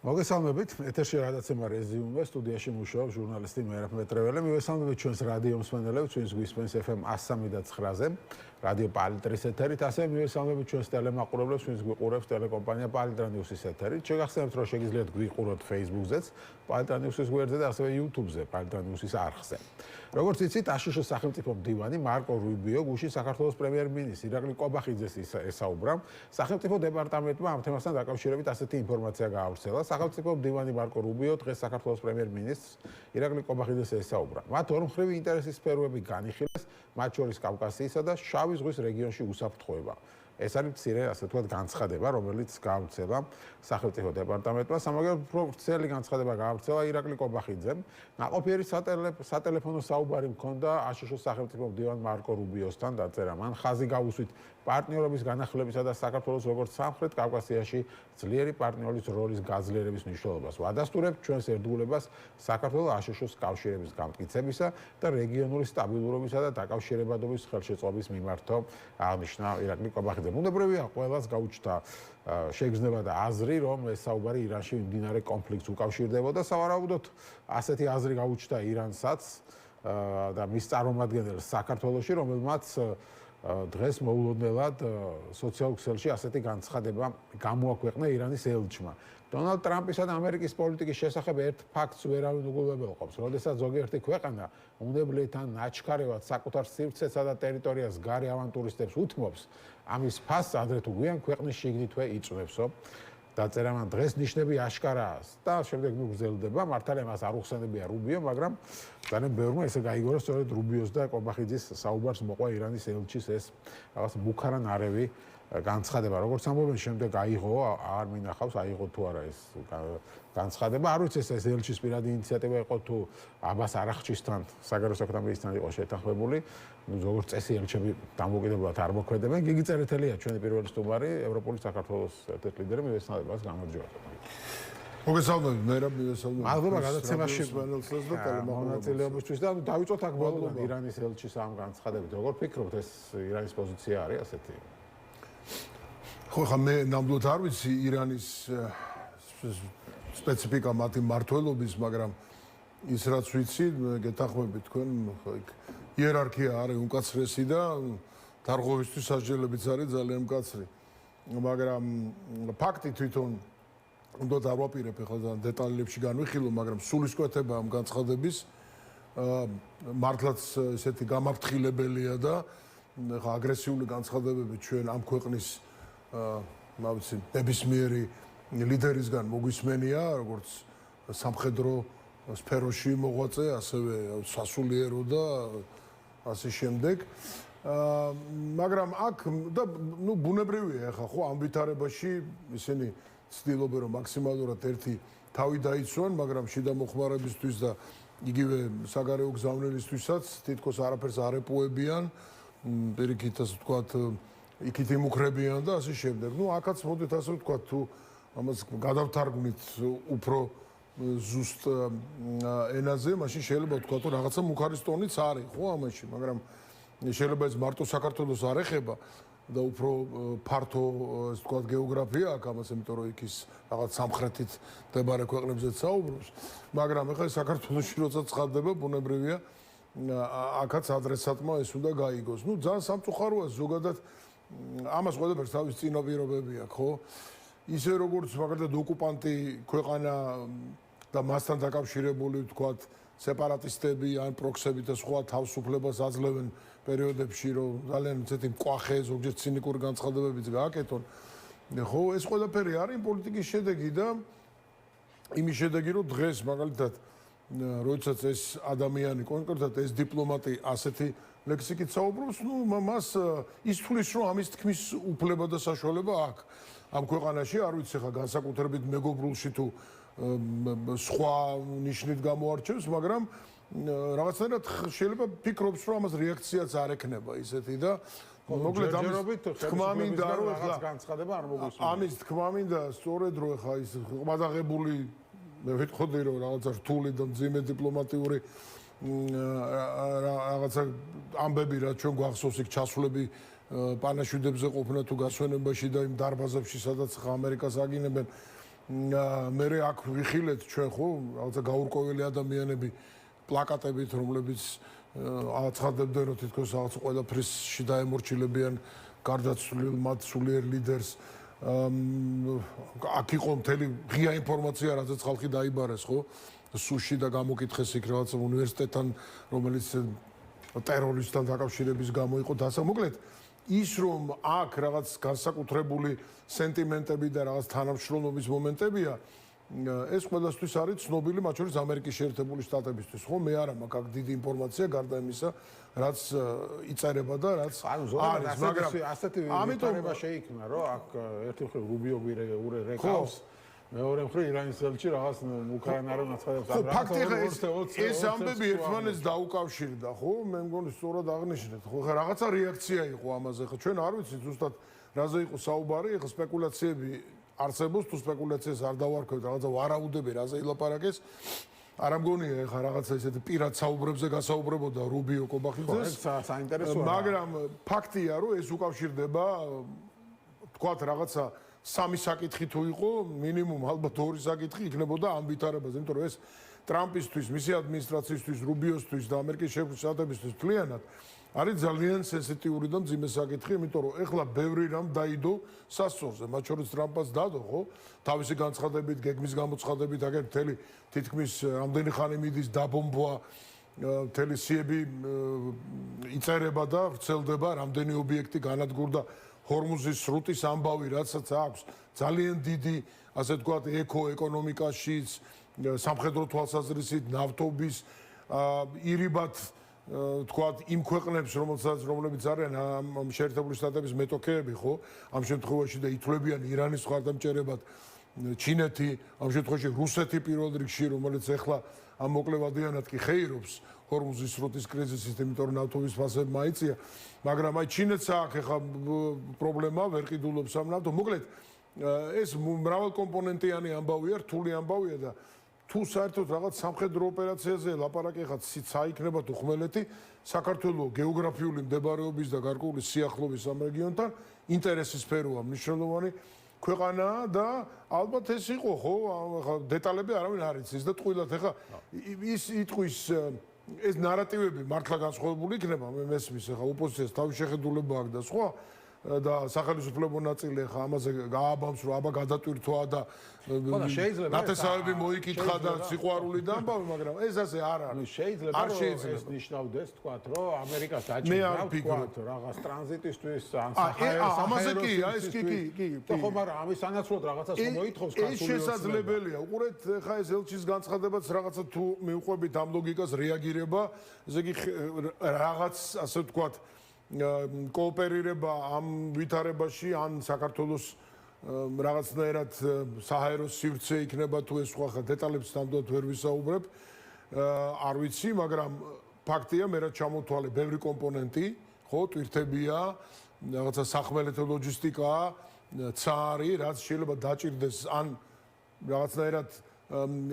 მოგესალმებით, ეთერში გადაცემა რეზიუმე, სტუდიაში მუშაობს ჟურნალისტი მერაბ მეტრეველი. მივესალმებით ჩვენს რადიო მსმენელებს, ვინც გვისმენს FM 103.9-ზე, რადიო პალიტრის ეთერით, ასევე მივესალმებით ჩვენს ტელემაყურებლებს, ვინც გვიყურებს ტელეკომპანია პალიტრა ნიუსის ეთერით. შეგახსენებთ, რომ შეგიძლიათ გვიყუროთ Facebook-ზეც, პალიტრა ნიუსის გვერდზე და ასევე YouTube-ზე, პალიტრა ნიუსის არხზე. როგორც იცით, აშშ-ის სახელმწიფო მდივანი მარკო რუბიო გუშინ საქართველოს პრემიერ-მინისტრ ირაკლი კობახიძეს ესაუბრა. სახელმწიფო დეპარტამენტმა ამ თემასთან დაკავშირებით ასეთი ინფორმაცია გაავრცელა. სახელმწიფო მდივანი მარკო რუბიო დღეს საქართველოს პრემიერ-მინისტრს ირაკლი კობახიძეს ესაუბრა. მათ ორმხრივი ინტერესის სფეროები განიხილეს, მათ შორის კავკასიისა და შავი ზღვის რეგიონში უსაფრთხოება. ეს არის მცირე, ასე ვთქვათ, განცხადება, რომელიც გაავრცელა სახელმწიფო დეპარტამენტმა, მაგრამ უფრო ვრცელი განცხადება გაავრცელა ირაკლი კობახიძემ. ნაყოფიერი სატელეფონო საუბარი მქონდა აშშ-ის სახელმწიფო მდივან მარკო რუბიოსთან დაწერა. მან ხაზი გაუსვით პარტნიორობის განახლებისა და საქართველოს როგორც სამხრეთ კავკასიაში ძლიერი პარტნიორის როლის გაძლიერების მნიშვნელობას. ვადასტურებთ ჩვენს ერთგულებას საქართველოს აშშ-ის კავშირების გამტკიცებისა და რეგიონული სტაბილურობისა და დაკავშირებადობის ხელშეწყობის მიმართო აღნიშნა ირაკლი კობახიძე. უნებრივია ყველას გაუჩნდა შეგრძნება და აზრი, რომ ეს საუბარი ირანში მიმდინარე კონფლიქტს უკავშირდებოდა. სავარაუდოდ ასეთი აზრი გაუჩნდა ირანსაც და მის წარმომადგენელს საქართველოში, რომელმაც დღეს მოულოდნელად სოციალურ ქსელში ასეთი განცხადება გამოაქვეყნა ირანის ელჩმა. დონალდ ტრამპისა და ამერიკის პოლიტიკის შესახებ ერთ ფაქტს ვერავინ უგულებელყოფს. როდესაც ზოგიერთი ქვეყანა უნებლიეთან ნაჩქარევად საკუთარ სივრცესა და ტერიტორიას გარე ავანტურისტებს უთმობს, ამის ფასს ადრე თუ გვიან ქვეყნის შიგნითვე იწვევსო. დაწერა მან დღეს ნიშნები აშკარაა და შემდეგ მიგრძელდება. მართალია მას არ უხსენებია რუბიო, მაგრამ ძალიან ბევრმა ესე გაიგო, რომ სწორედ რუბიოს და კობახიძის საუბარს მოყვა ირანის ელჩის ეს რაღაც მუქარანარევი განცხადება. როგორც ამბობენ, შემდეგ აიღო, არ მინახავს, აიღო თუ არა ეს განცხადება. არ ვიცი ეს ელჩის პირადი ინიციატივა იყო თუ აბას არახჩისთან, საგარეო საქმეთა მინისტრთან იყო შეთანხმებული. როგორც წესი ელჩები დამოუკიდებლად არ მოქმედებენ. გიგი წერეთელია ჩვენი პირველი სტუმარი, ევროპული საქართველოს ერთ-ერთი ლიდერი, მივესალმებით გამარჯობა. მოგესალმებით, მერაბ მივესალმებით. მადლობა გადაცემაში მონაწილეობისთვის და დავიწყოთ აქ ბოლოდან ირანის ელჩის ამ განცხადებით. როგორ ფიქრობთ, ეს ირანის პოზიცია არის ასეთი? ხო, ხა მე ნამდვილად არ ვიცი ირანის სპეციფიკა მათი მმართველობის, მაგრამ ის რაც ვიცი, გეთანხმებით თქვენ, ხო იქ იერარქია არის უმკაცრესი და დარღვევისთვის სასჯელებიც არის ძალიან მკაცრი. მაგრამ ფაქტი თვითონ უნდა დავაპირებ, ახლა ძალიან დეტალებში განვიხილო, მაგრამ სულისკვეთება ამ განცხადების მართლაც ესეთი გამაფრთხილებელია და ახლა აგრესიული განცხადებები ჩვენ ამ ქვეყნის მავიცი ნებისმიერი ლიდერისგან მოგვისმენია, როგორც სამხედრო სფეროში მოღვაწე, ასევე სასულიერო და ასე შემდეგ. მაგრამ აქ და ნუ ბუნებრივია ახლა ხო ამ ვითარებაში ისინი ცდილობენ რომ მაქსიმალურად ერთი თავი დაიცვან, მაგრამ შიდა მოხმარებისთვის და იგივე საგარეო გზავნილისთვისაც თითქოს არაფერს არ ეპოებიან, პირიქით ასე ვთქვათ, იქით იმუქრებიან და ასე შემდეგ. ნუ აქაც მოდით ასე ვთქვათ, თუ ამას გადავთარგმნით უფრო ზუსტ ენაზე, მაშინ შეიძლება ვთქვათ, რომ რაღაცა მუქარის ტონიც არის, ხო ამაში, მაგრამ შეიძლება ეს მარტო საქართველოს არ ეხება და უფრო ფართო, ასე ვთქვათ, გეოგრაფია აქვს ამას, იმიტომ რომ იქ ის რაღაც სამხრეთით მდებარე ქვეყნებზეც საუბრობს, მაგრამ ეხლა საქართველოში როცა ცხადდება, ბუნებრივია აქაც ადრესატმა ეს უნდა გაიგოს. ნუ ძალიან სამწუხაროა ზოგადად ამას ყველაფერს თავის წინაპირობები აქვს, ხო? ისე როგორც მაგალითად ოკუპანტი ქვეყანა და მასთან დაკავშირებული, ვთქვათ, სეპარატისტები ან პროქსები და სხვა თავისუფლებას აძლევენ პერიოდებში, რომ ძალიან ისეთი მკვახე, ზოგჯერ ცინიკური განცხადებებიც გააკეთონ. ხო, ეს ყველაფერი არის პოლიტიკის შედეგი და იმის შედეგი, რომ დღეს მაგალითად როდესაც ეს ადამიანი, კონკრეტულად ეს დიპლომატი ასეთი ლექსიკით საუბრობს, ნუ მას ის თulis, რომ ამის თქმის უფლება და საშუალება აქვს. ამ ქვეყანაში არ ვიცი ხა განსაკუთრებით მეგობრულში თუ სხვა ნიშნით გამოარჩევს, მაგრამ რაღაცნაირად შეიძლება ფიქრობს, რომ ამას რეაქციაც არ ექნება ისეთი და მოკლედ ამის თქმა მინდა რომ ახლა განცხადება არ მოგვისმენია. ამის თქმა მინდა სწორედ რომ ახლა ის ყმადაღებული მე ვიტყოდი რომ რაღაცა რთული და მძიმე დიპლომატიური რაღაცა ამბები რაც ჩვენ გვახსოვს იქ ჩასვლები პანაშვიდებზე ყოფნა თუ გასვენებაში და იმ დარბაზებში სადაც ამერიკას აგინებენ მე აქ ვიხილეთ ჩვენ ხო რაღაცა გაურკვეველი ადამიანები პლაკატებით რომლებიც აცხადებდნენ რომ თითქოს რაღაც ყველაფრისში დაემორჩილებიან გარდაცვლილ მათ სულიერ ლიდერს აქ იყო მთელი ღია ინფორმაცია რაზეც ხალხი დაიბარეს ხო სუში და გამოკითხეს იქ რაღაცა უნივერსიტეტთან რომელიც ტერორისტთან დაკავშირების გამო იყო დასამოკლედ ის რომ აქ რაღაც განსაკუთრებული სენტიმენტები და რაღაც თანამშრომლობის მომენტებია ეს ყველასთვის არის ცნობილი მათ შორის ამერიკის შეერთებული შტატებისთვის ხო მე არ მაქვს აქ დიდი ინფორმაცია გარდა იმისა რაც იწერება და რაც არის მაგრამ ასეთი ვიტარება შეიქმნა რომ აქ ერთი მხრივ რუბიო რეკავს მეორე მხრივ ირანის ელჩი რაღაც უკრაინარულ ნაცვლადებს ხო ფაქტი ეს ამბები ერთმანეთს დაუკავშირდა ხო მე მგონი სწორად აღნიშნეთ ხო ხა რაღაცა რეაქცია იყო ამაზე ხო ჩვენ არ ვიცით ზუსტად რაზე იყო საუბარი ხა სპეკულაციები არსებობს თუ სპეკულაციას არ დავარქვევთ რაღაცა ვარაუდები რაზე ηλაპარაკეს არ ამგონია ხა რაღაცა ესეთი პირად საუბრებზე გასაუბრებოდა რუბიო კობახიძეს საინტერესოა მაგრამ ფაქტია რომ ეს უკავშირდება თქვათ რაღაცა სამი საკითხი თუ იყო მინიმუმ ალბათ ორი საკითხი იქნებოდა ამ ვითარებაზე იმიტომ რომ ეს ტრამპისთვის მისი ადმინისტრაციისთვის რუბიოსთვის და ამერიკის შეერთებული შტატებისთვის თლიანად არის ძალიან სენსიტიური და მძიმე საკითხი იმიტომ რომ ეხლა ბევრი რამ დაიდო სასწორზე მათ შორის ტრამპაც დადო ხო თავისი განცხადებით გეგმის გამოცხადებით აგერ მთელი თითქმის რამდენი ხანი მიდის დაბომბვა მთელი სიები იწერება და ვრცელდება რამდენი ობიექტი განადგურდა ჰორმუზის სრუტის ამბავი რასაც აქვს ძალიან დიდი ასე ვთქვათ ეკონომიკაშიც სამხედრო თვალსაზრისით ნავთობის ირიბად თქვათ იმ ქვეყნებს რომლებიც არიან ამ შეერთებული შტატების მეტოქეები ხო ამ შემთხვევაში და ითვლებიან ირანის მხარდამჭერებად ჩინეთი ამ შემთხვევაში რუსეთი პირველ რიგში რომელიც ეხლა ამ მოკლევადიანად კი ხეირობს ჰორმუზის სრუტის კრიზისით იმიტომ რომ ნავთობის ფასები მაიწია მაგრამ აი ჩინეთს აქვს ეხლა პრობლემა ვერ ყიდულობს ამ ნავთო მოკლედ ეს მრავალკომპონენტიანი ამბავია რთული ამბავია და თუ საერთოდ რაღაც სამხედრო ოპერაციაზე ლაპარაკი ხა საიქნება თუ ხმელეთი საქართველოს გეოგრაფიული მდებარეობის და გარკვეული სიახლოვის ამ რეგიონთან ინტერესის სფეროა მნიშვნელოვანი ქვეყანაა და ალბათ ეს იყო ხო ხა დეტალები არავინ არ იცის და ტყუილად ეხა ის იტყვის ეს ნარატივები მართლა განსხვავებული იქნება მე მესმის ეხა ოპოზიციას თავის შეხედულება აქვს და სხვა და სახელმწიფო ნაწილი ხა ამაზე გააბამს რომ აბა გადატვირთვა და ნათესავები მოიკითხა და სიყვარული და ამბავი მაგრამ ეს ასე არ არის შეიძლება რომ ეს ნიშნავდეს თქვათ რომ ამერიკას დაჭირდა თქვათ რაღაც ტრანზიტისთვის ან საჰაერო ამაზე კი ეს კი ხო მაგრამ ამის სანაცვლოდ რაღაცას მოითხოვს ეს შესაძლებელია უყურეთ ხა ეს ელჩის განცხადებაც რაღაცა თუ მიუყვებით ამ ლოგიკას რეაგირება ესე იგი რაღაც ასე ვთქვათ კოოპერირება ამ ვითარებაში ან საქართველოს რაღაცნაირად საჰაერო სივრცე იქნება თუ ეს სხვა ხა დეტალებს ნამდვილად ვერ ვისაუბრებ არ ვიცი მაგრამ ფაქტია მე რაც ჩამოთვალე ბევრი კომპონენტი ხო ტვირთებია რაღაცა სახმელეთო ლოჯისტიკაა ცარი რაც შეიძლება დაჭირდეს ან რაღაცნაირად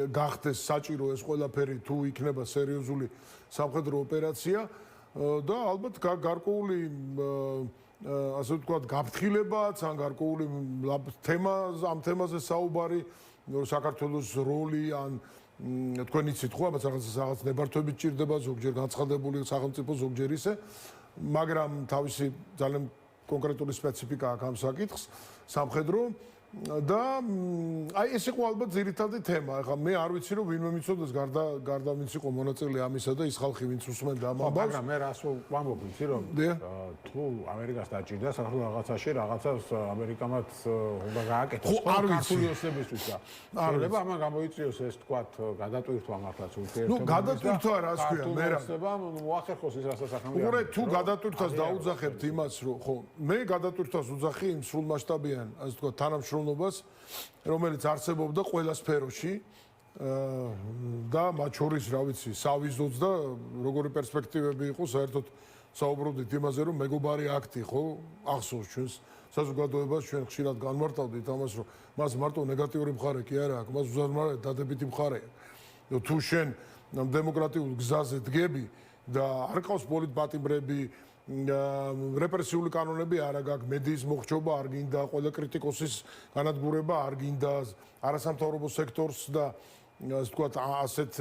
გახდეს საჭირო ეს ყველაფერი თუ იქნება სერიოზული სამხედრო ოპერაცია და ალბათ გარკვეული ასე ვთქვათ გაფრთხილებაც ან გარკვეული ამ თემაზე საუბარი საქართველოს როლი ან თქვენ იცით ხო ამას რაღაც ნებართვებით ჭირდება ზოგჯერ განცხადებული სახელმწიფო ზოგჯერ ისე მაგრამ თავისი ძალიან კონკრეტული სპეციფიკა აქვს ამ საკითხს სამხედრო და აი ეს იყო ალბათ ძირითადი თემა. ეხლა მე არ ვიცი რომ ვინმე მიცოდეს გარდა ვინც იყო მონაწილე ამისა და ის ხალხი ვინც უსმენდა ამ ამბავს. მაგრამ მე რას ვამბობ იცი რომ თუ ამერიკას დაჭირდა საქართველოს რაღაცაში რაღაცას ამერიკამაც უნდა გააკეთოს ქართული ოსებისთვის და შეიძლება ამან გამოიწვიოს ეს თქვათ გადატვირთვა მართლაც ურთიერთობებში. ნუ გადატვირთვა რას ქვია მე რა მოახერხოს ის რასაც ახლა უყურე თუ გადატვირთვას დაუძახებთ იმას რომ ხო მე გადატვირთვას უძახი იმ სრულმასშტაბიან ასე თქვათ თანამშრომლობას რომელიც არსებობდა ყველა სფეროში და მათ შორის რა ვიცი სავიზოც და როგორი პერსპექტივები იყო საერთოდ საუბრობდით იმაზე რომ მეგობარი აქტი ხო ახსოვს ჩვენს საზოგადოებას ჩვენ ხშირად განმარტავდით ამას რომ მას მარტო ნეგატიური მხარე კი არა აქვს მას უზარმაზარი დადებითი მხარე აქვს თუ შენ დემოკრატიულ გზაზე დგები და არ ყავს პოლიტპატიმრები რეპრესიული კანონები არა გაქვს, მედიის მოხჭობა არ გინდა, ყველა კრიტიკოსის განადგურება არ გინდა, არასამთავრობო სექტორს და ასე ვთქვათ, ასეთ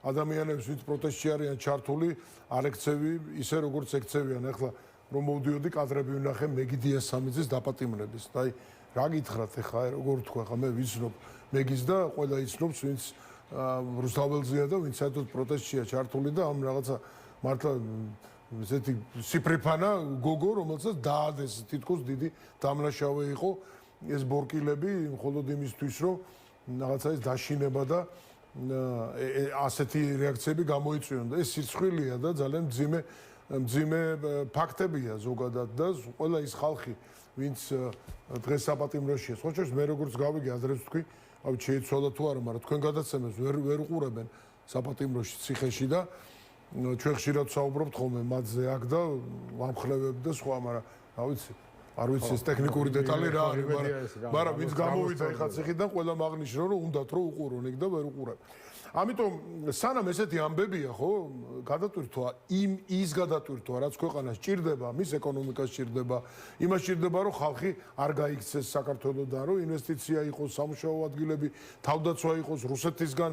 ადამიანებს, ვინც პროტესტში არიან ჩართული, არ ექცევი ისე როგორც ექცევიან. ახლა რომ მოვდიოდი კადრები ვნახე მეგიდიას სამიძის დაპატიმრების. და აი რა გითხრათ ახლა, როგორ თქვა, ხა მე ვიცნობ მეგის და ყველა იცნობს, ვინც რუსთაველზეა და ვინც საერთოდ პროტესტშია ჩართული და ამ რაღაცა მართლა ესეთი სიფრიფანა გოგო, რომელსაც დაადეს თითქოს დიდი დამლაშავე იყო ეს ბორკილები, მხოლოდ იმისთვის, რომ რაღაცა ეს დაშინება და ასეთი რეაქციები გამოიწვიონ და ეს სირცხვილია და ძალიან მძიმე ფაქტებია ზოგადად და ყველა ის ხალხი, ვინც დღეს საპატიმროშია. სხვა შორის მე როგორც გავიგე, ადრეც ვთქვი, ავი შეიცვალა თუ არა, მაგრამ თქვენ გადაცემებს ვერ უყურებენ საპატიმროში ციხეში და ჩვენ ხშირად საუბრობთ ხოლმე მათზე აქ და ვამხლევებ და სხვა, მაგრამ რა ვიცი, არ ვიცი ეს ტექნიკური დეტალი რა არის, მაგრამ ვინც გამოვიდა ეხლა ციხიდან, ყველა აღნიშნო რომ უნდათ რომ უყურონ იქ და ვერ უყურებ. ამიტომ სანამ ესეთი ამბებია, ხო, გადატვირთვა ის გადატვირთვა, რაც ქვეყანას ჭირდება, მის ეკონომიკას ჭირდება, იმას ჭირდება, რომ ხალხი არ გაიქცეს საქართველოსთან, რომ ინვესტიცია იყოს, სამუშაო ადგილები, თავდაცვა იყოს, რუსეთისგან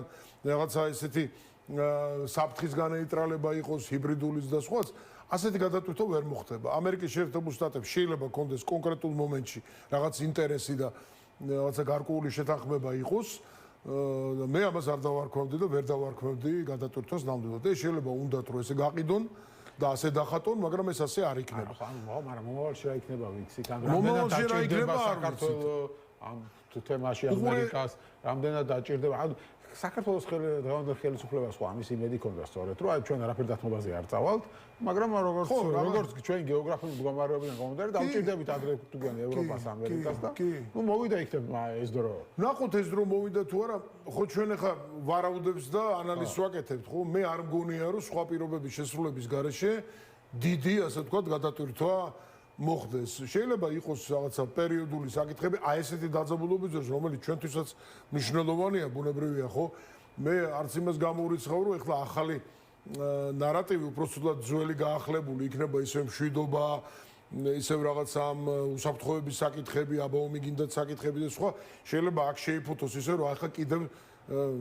რაღაცა ესეთი საფრთხისგან ნეიტრალება იყოს, ჰიბრიდულის და სხვაც, ასეთი გადატვირთვა ვერ მოხდება. ამერიკის შეერთებულ შტატებში შეიძლება კონდეს კონკრეტულ მომენტში რაღაც ინტერესი და რაღაცა გარკვეული შეთანხმება იყოს. მე ამას არ დავარქმევდი და ვერ დავარქმევდი გადატვირთვას ნამდვილად. ეს შეიძლება უნდათ რომ ესე გაყიდონ და ასე დახატონ, მაგრამ ეს ასე არ იქნება. მაგრამ მომავალში რა იქნება ვიცით? მომავალში რა იქნება საქართველოს ამ თემაში ამერიკას რამდენად დაჭირდება? ანუ საქართველოს ხელისუფლებას ხო ამის იმედი ქონდა სწორედ, რომ აი ჩვენ არაფერ დათმობაზე არ წავალთ, მაგრამ როგორც ჩვენ გეოგრაფიული მდგომარეობიდან გამომდინარე დავჭირდებით ადრე თუგან ევროპას, ამერიკას და ნუ მოვიდა იქნება ეს დრო. ნახოთ ეს დრო მოვიდა თუ არა, ხო ჩვენ ახლა ვარაუდებს და ანალიზს ვაკეთებთ, ხო? მე არ მგონია რომ სხვა პირობების შესრულების გარეშე დიდი, ასე ვთქვათ, გადატვირთვა მოხდეს. შეიძლება იყოს რაღაცა პერიოდული საკითხები, აი ესეთი დაძაბულობის დროს, რომელიც ჩვენთვისაც მნიშვნელოვანია, ბუნებრივია, ხო? მე არც იმას გამოურიცხავ, რომ ეხლა ახალი ნარატივი უпроსტულად ძველი გაახლებული იქნება, ისე მშვიდობა, ისევ რაღაცა უსაფრთხოების საკითხები, აბაომი გინდათ საკითხები და სხვა, შეიძლება აქ შეიფუთოს ისე, რომ ახლა კიდევ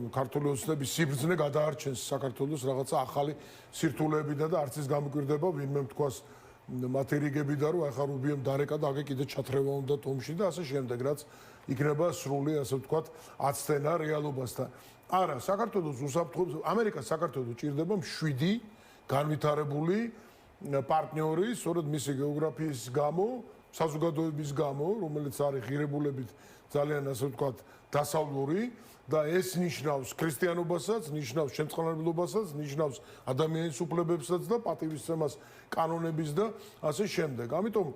ქართული ოცნების სიბრძნე გადაარჩენს საქართველოს რაღაცა ახალი სირთულეებიდან და არც ის გამოკვირდება ვინმე თქვას მათერიგები და რომ ახლა რუბიომ დარეკა და აგე კიდე ჩათრევა უნდა ომში და ასე შემდეგ, რაც იქნება სრული, ასე ვთქვათ, აცდენა რეალობასთან. არა, საქართველოს უსაფრთხოებს, ამერიკას საქართველოს ჭირდება 7 განვითარებული პარტნიორი, სწორედ მისი გეოგრაფიის გამო, საზოგადოების გამო, რომელიც არის ღირებულებით ძალიან, ასე ვთქვათ, დასავლური და ეს ნიშნავს ქრისტიანობასაც, ნიშნავს შემწყნარებლობასაც, ნიშნავს ადამიანის უფლებებსაც და პატივისცემას კანონების და ასე შემდეგ. ამიტომ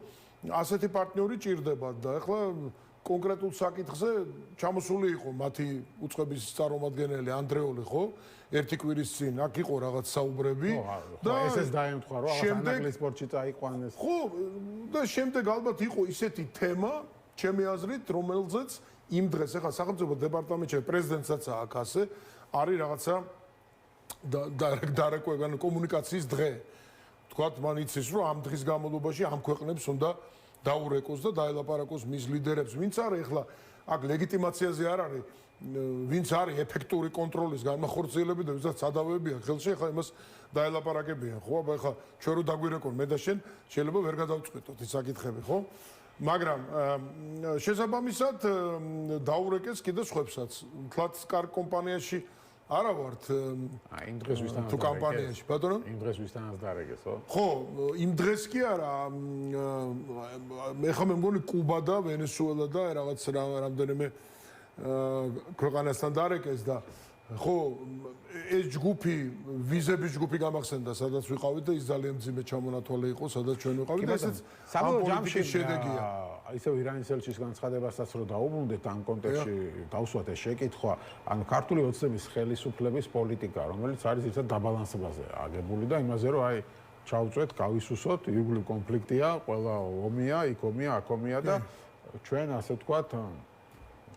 ასეთი პარტნიორი ჭირდება და ახლა კონკრეტულ საკითხზე ჩამოსული იყო მათი უწყების წარმომადგენელი ანდრეოლი, ხო? ერთი კვირის წინ აქ იყო რაღაც საუბრები და ესეც დაემთხვა რომ ანაკლის სპორტში წაიყვანეს. ხო, და შემდეგ ალბათ იყო ისეთი თემა, ჩემი აზრით, რომელზეც იმ დღეს ახლა სახელმწიფო დეპარტამენტში პრეზიდენტსაც აქ ასე არის რაღაცა დარეკვევანი კომუნიკაციის დღე. თქვათ, მან იცის, რომ ამ დღის განმავლობაში ამ ქვეყნებს უნდა დაურეკოს და დაელაპარაკოს მის ლიდერებს, ვინც არის ახლა აქ ლეგიტიმაციაზე არ არის, ვინც არის ეფექტური კონტროლის განმახორციელებელი და ვისაც სადავებია ხელში, ახლა იმას დაელაპარაკებიან, ხო? აბა ახლა ჩვენ რო დაგვირეკონ მე და შენ, შეიძლება ვერ გადავწყვეტოთ ის საკითხები, ხო? მაგრამ შესაბამისად დაურეკეს კიდე სხვებსაც. თლაც კარ კომპანიაში არა ვართ იმ დღეს ვისთანაც თუ კომპანიაში, ბატონო? იმ დღეს ვისთანაც დაარეკესო? ხო, იმ დღეს კი არა. მე ხომ მე მგონი კუბა და ვენესუელა და რაღაც რამდენიმე ქვეყანასთან დაარეკეს და ხო, ეს ჯგუფი, ვიზების ჯგუფი გამახსენდა, სადაც ვიყავით და ის ძალიან მძიმე ჩამონათვალე იყო, სადაც ჩვენ ვიყავით და ესეც საბოლოო ჯამში შედეგია. ისევ ირანის ელჩის განცხადებასაც რო დაუბრუნდეთ ამ კონტექსტში, დავსვათ ეს შეკითხვა, ანუ ქართული ოცნების ხელისუფლების პოლიტიკა, რომელიც არის ერთად დაბალანსებაზე აგებული და იმაზე რომ აი ჩავწვეთ, გავისუსოთ, ირგვლივ კონფლიქტია, ყველა ომია, იქ ომია, აქ ომია და ჩვენ ასე ვთქვათ,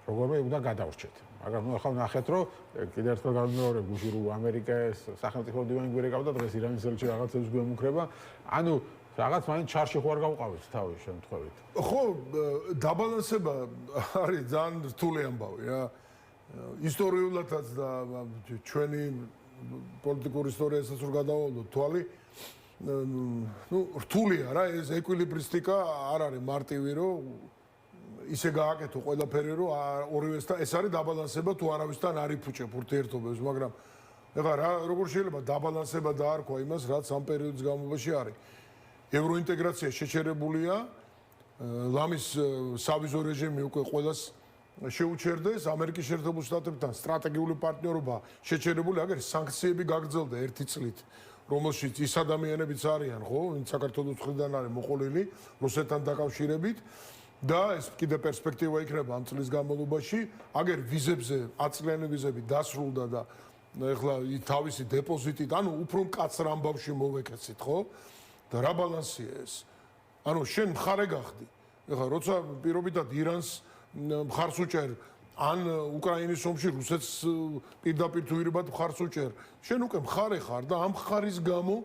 როგორმე უნდა გადავრჩეთ. მაგრამ ნუ ახლა ნახეთ რომ კიდევ ერთხელ გამიმეორებ გუშინ რომ ამერიკის სახელმწიფო დივანი გვერეკავდა დღეს ირანის ელჩი რაღაცებს გვემუქრება. ანუ რაღაც მაინც ჩარში ხوار გავყავით თავის შემთხვევით. ხო, დაბალანსება არის ძალიან რთული ამბავი რა. ისტორიულადაც და ჩვენი პოლიტიკური ისტორიასაც რო გადავალოთ თვალი, რთულია რა ეს ეკვილიბრისტიკა არ არის მარტივი რომ ისე გააკეთო ყველაფერი რომ ორივესთან ეს არის დაბალანსება თუ არავისთან არ იფუჭებ ურთიერთობებს, მაგრამ ეხლა რა როგორ შეიძლება დაბალანსება დაარქვა იმას, რაც ამ პერიოდის განმავლობაში არის. ევროინტეგრაცია შეჩერებულია, ლამის სავიზო რეჟიმი უკვე ყველას შეუჩერდეს, ამერიკის შეერთებულ შტატებთან სტრატეგიული პარტნიორობა შეჩერებული, აგერ სანქციები გაგრძელდა 1 წლით, რომელშიც ის ადამიანებიც არიან, ხო, ვინც საქართველოს მხრიდან არის მოყოლილი რუსეთთან დაკავშირებით და ეს კიდე პერსპექტივა იქნება ამ წლის განმავლობაში, აგერ ვიზებზე, აწლიანი ვიზები დასრულდა და ეხლა თავისი დეპოზიტით, ანუ უფრო მკაცრ ამბავში მოვეკეცით, ხო? და რა ბალანსია ეს? ანუ შენ მხარე გახდი. ეხლა როცა პირობითად ირანს მხარს უჭერ ან უკრაინის ომში რუსეთს პირდაპირ თუ ირებად მხარს უჭერ, შენ უკვე მხარე ხარ და ამ მხარის გამო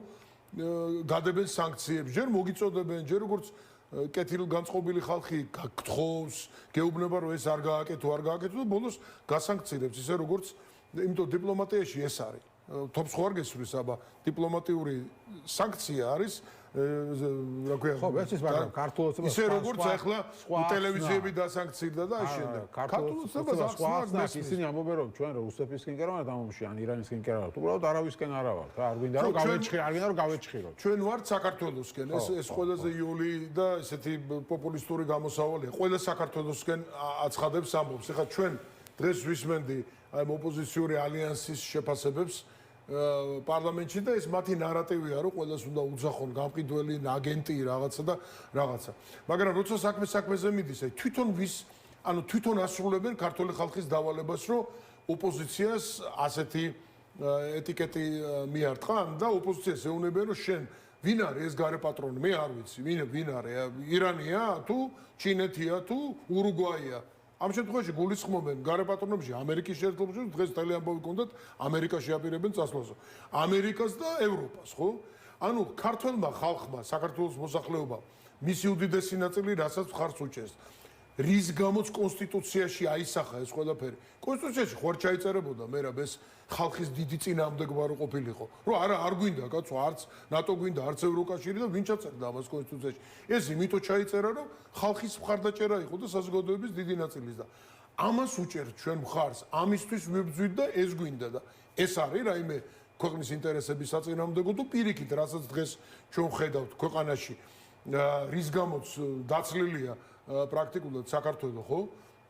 გადებენ სანქციებს, ჯერ მოგიწოდებენ, ჯერ როგორც კეთილგანწყობილი ხალხი გაგთხოვს, გეუბნება რომ ეს არ გააკეთო, არ გააკეთო და ბოლოს გასანქცირებს, ისე როგორც იმიტომ დიპლომატიაში ეს არის. თობს ხო არ გესვრის, აბა დიპლომატიური სანქცია არის რა ქვია ხო, ეს ის მაგრამ ქართულოცება ისე როგორც ახლა ტელევიზიები დასანქცირდა და აი შემდეგ ქართულოცებას ახსნა ისინი ამბობენ რომ ჩვენ რუსეთისკენ კი არ ვართ ამ ომში ან ირანისკენ კი არ ვართ, უბრალოდ არავისკენ არა ვართ რა, არ გვინდა რომ გავეჭხირო, არ გვინდა რომ გავეჭხირო. ჩვენ ვართ საქართველოსკენ, ეს ყველაზე იოლი და ესეთი პოპულისტური გამოსავალია. ყველა საქართველოსკენ აცხადებს ამბობს. ეხლა ჩვენ დღეს ვისმენდი აი ოპოზიციური ალიანსის შეფასებებს პარლამენტში და ეს მათი ნარატივია რომ ყველას უნდა უძახონ გამყიდველი აგენტი რაღაცა და რაღაცა. მაგრამ როცა საქმეზე მიდის, აი თვითონ თვითონ ასრულებენ ქართული ხალხის დავალებას, რომ ოპოზიციას ასეთი ეტიკეტი მიარტყან და ოპოზიციას ეუბნებიან, რომ შენ ვინ არის ეს გარე პატრონი? მე არ ვიცი, ვინ არის? ირანია თუ ჩინეთია თუ ურუგვაია? ამ შემთხვევაში გულისხმობენ გარე პატრონებში ამერიკის შეერთებულ შტატებში, დღეს მთელი ამბავი გქონდათ ამერიკაში აპირებენ წასვლაზე. ამერიკას და ევროპას, ხო? ანუ ქართველმა ხალხმა, საქართველოს მოსახლეობამ მისი უდიდესი ნაწილი რასაც მხარს უჭერს. რის გამოც კონსტიტუციაში აისახა ეს ყველაფერი. კონსტიტუციაში ხო არ ჩაიწერებოდა მე რა ეს ხალხის დიდი წინააღმდეგობარი ყოფილიყო. რომ არა არ გვინდა კაცო, არც ნატო გვინდა, არც ევროკავშირი და ვინ ჩაწერდა ამას კონსტიტუციაში. ეს იმიტომ ჩაიწერა, რომ ხალხის მხარდაჭერა იყო და საზოგადოების დიდი ნაწილის და ამას უჭერთ ჩვენ მხარს. ამისთვის ვიბრძვით და ეს გვინდა და ეს არის რაიმე ქვეყნის ინტერესების საწინააღმდეგო თუ პირიქით, რასაც დღეს ჩვენ ხედავთ ქვეყანაში, რის გამოც დაცლილია პრაქტიკულად საქართველოს, ხო?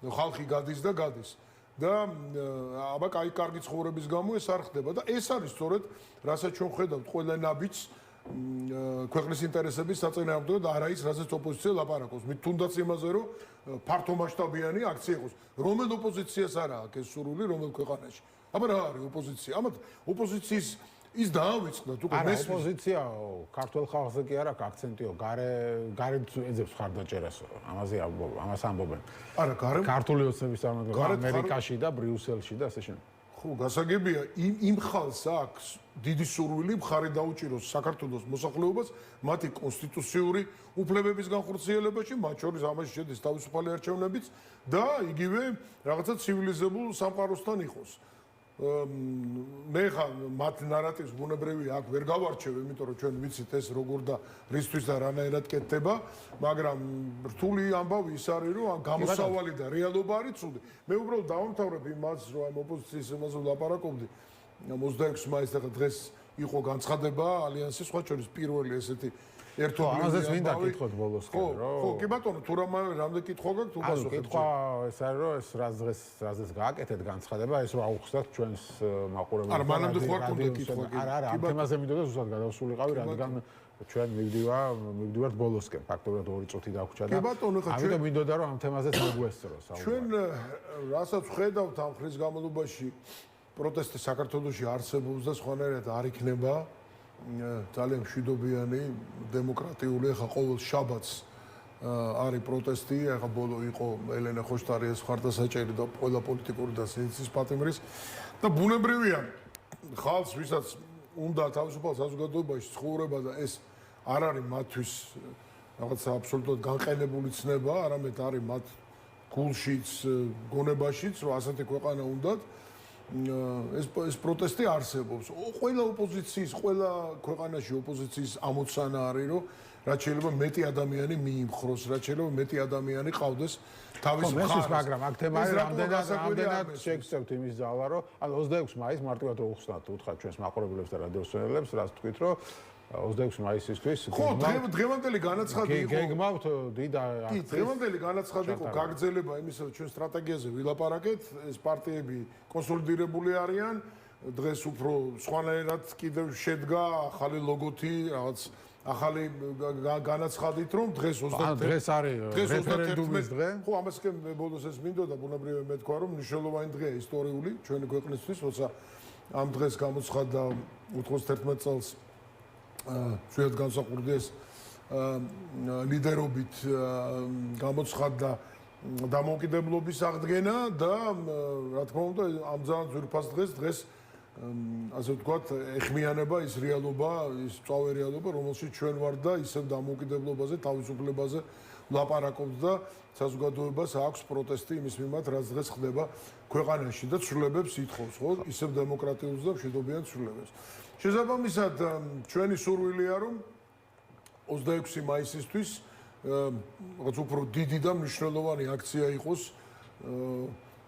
ხალხი გადის და გადის. და აბა კარგი ცხოვრების გამო ეს არ ხდება და ეს არის სწორედ რასაც ჩვენ ხედავთ ყველა ნაბიჯს ქვეყნის ინტერესების საწინააღმდეგო და არა ის რასაც ოპოზიცია ლაპარაკობს. მით თუნდაც იმაზე რომ ფართომასშტაბიანი აქცია იყოს. რომელ ოპოზიციას არა აქვს ეს სურვილი რომელ ქვეყანაში? აბა რა არის ოპოზიცია? ამათ ოპოზიციის ის დაავიწყდა თუ არა ოპოზიცია ქართულ ხალხზე კი არ აქვს აქცენტიო, გარე ეძებს ხარდაჭერას, ამას ამბობენ. არა, გარე ქართული ოცნების წარმომადგენლები ამერიკაში და ბრიუსელში და ასე შემდეგ. ხო, გასაგებია, იმ ხალხს აქვს დიდი სურვილი მხარი დაუჭიროს საქართველოს მოსახლეობას მათი კონსტიტუციური უფლებების განხორციელებაში, მათ შორის ამაში შედის თავისუფალი არჩევნებიც და იგივე რაღაცა ცივილიზებულ სამყაროსთან იყოს. მე ხა მათ ნარატივს ბუნებრივია აქ ვერ გავარჩევ, იმიტომ რომ ჩვენ ვიცით ეს როგორ და რისთვის და რანაირად კეთდება, მაგრამ რთული ამბავი ის არის, რომ გამოსავალი და რეალობა არის ცუდი. მე უბრალოდ დავამთავრებ იმას, რომ ამ ოპოზიციის იმაზე ვლაპარაკობდი. 26 მაისს ახლა დღეს იყო განცხადება ალიანსის, სხვა შორის პირველი ესეთი ერთობლივი ამაზეც მინდა კითხოთ ბოლოსკენ, რომ ხო, კი ბატონო, თუ რამდენი კითხვა გაქვთ, უპასუხეთ. კითხვა ეს არის, რომ ეს რაზეც გააკეთეთ განცხადება, ეს რა აუხსნათ ჩვენს მაყურებელს. არა, მანამდე ხო არ გქონდა კითხვა. არა, ამ თემაზე მინდოდა ზუსტად გადავსულიყავი, რადგან ჩვენ მივდივართ ბოლოსკენ, ფაქტობრივად 2 წუთი დაგვჭა და ამიტომ მინდოდა რომ ამ თემაზეც მოგვესწრო საუბარი. ჩვენ რასაც ხედავთ ამ ხრის განმავლობაში პროტესტი საქართველოში არსებობს და სხვანაირად არ იქნება ძალიან მშვიდობიანი, დემოკრატიული, ახლა ყოველ შაბათს არის პროტესტი, ახლა ბოლო იყო ელენე ხოშტარიას ხარდასაჭერი და ყველა პოლიტიკური და სიძის პატიმრის და ბუნებრივია ხალხს, ვისაც უნდა თავისუფალ საზოგადოებაში ცხოვრება და ეს არ არის მათთვის რაღაცა აბსოლუტურად განყენებული ცნება, არამედ არის მათ გულშიც, გონებაშიც, რომ ასეთი ქვეყანა უნდათ. ეს პროტესტი არსებობს. ყველა ოპოზიციის, ყველა ქვეყანაში ოპოზიციის ამოცანა არის, რომ რაც შეიძლება მეტი ადამიანი მიიმხროს, რაც შეიძლება მეტი ადამიანი ყავდეს თავის მხარეს. მაგრამ აქ თემა არის რამდენად შეგწევთ იმის ძალა, რომ ანუ 26 მაისს მარტივად რო უხსნათ უთხრათ ჩვენს მაყურებლებს და რადიოსმენელებს, რაც თქვით, რომ 26 მაისისთვის ხო, დღევანდელი განაცხადი იყო. გეგმავთ დიდ აქციას. დღევანდელი განაცხადი იყო გაგრძელება იმისა, რომ ჩვენ სტრატეგიაზე ვილაპარაკეთ, ეს პარტიები კონსოლიდირებული არიან, დღეს უფრო სხვანაირად კიდევ შედგა ახალი ლოგოთი, რაღაც ახალი განაცხადით, რომ დღეს 21 დღეს არის რეფერენდუმის დღე. ხო, ამას კი ბოლოს ეს მინდოდა, ბუნებრივია მეთქვა, რომ მნიშვნელოვანი დღეა ისტორიული ჩვენი ქვეყნისთვის, როცა ამ დღეს გამოცხადდა 91 წელს სულიად განსაკუთრების ლიდერობით გამოცხადდა დამოუკიდებლობის აღდგენა და რა თქმა უნდა ამ ძალიან ძვირფას დღეს ასე ვთქვათ ეხმიანება ის რეალობა, ის წავე რეალობა, რომელშიც ჩვენ ვართ და ისევ დამოუკიდებლობაზე, თავისუფლებაზე ვლაპარაკობთ და საზოგადოებას აქვს პროტესტი იმის მიმართ, რაც დღეს ხდება ქვეყანაში და ცვლილებებს ითხოვს, ხო? ისევ დემოკრატიულს და მშვიდობიან ცვლილებებს. შესაბამისად, ჩვენი სურვილია, რომ 26 მაისისთვის რაღაც უფრო დიდი და მნიშვნელოვანი აქცია იყოს.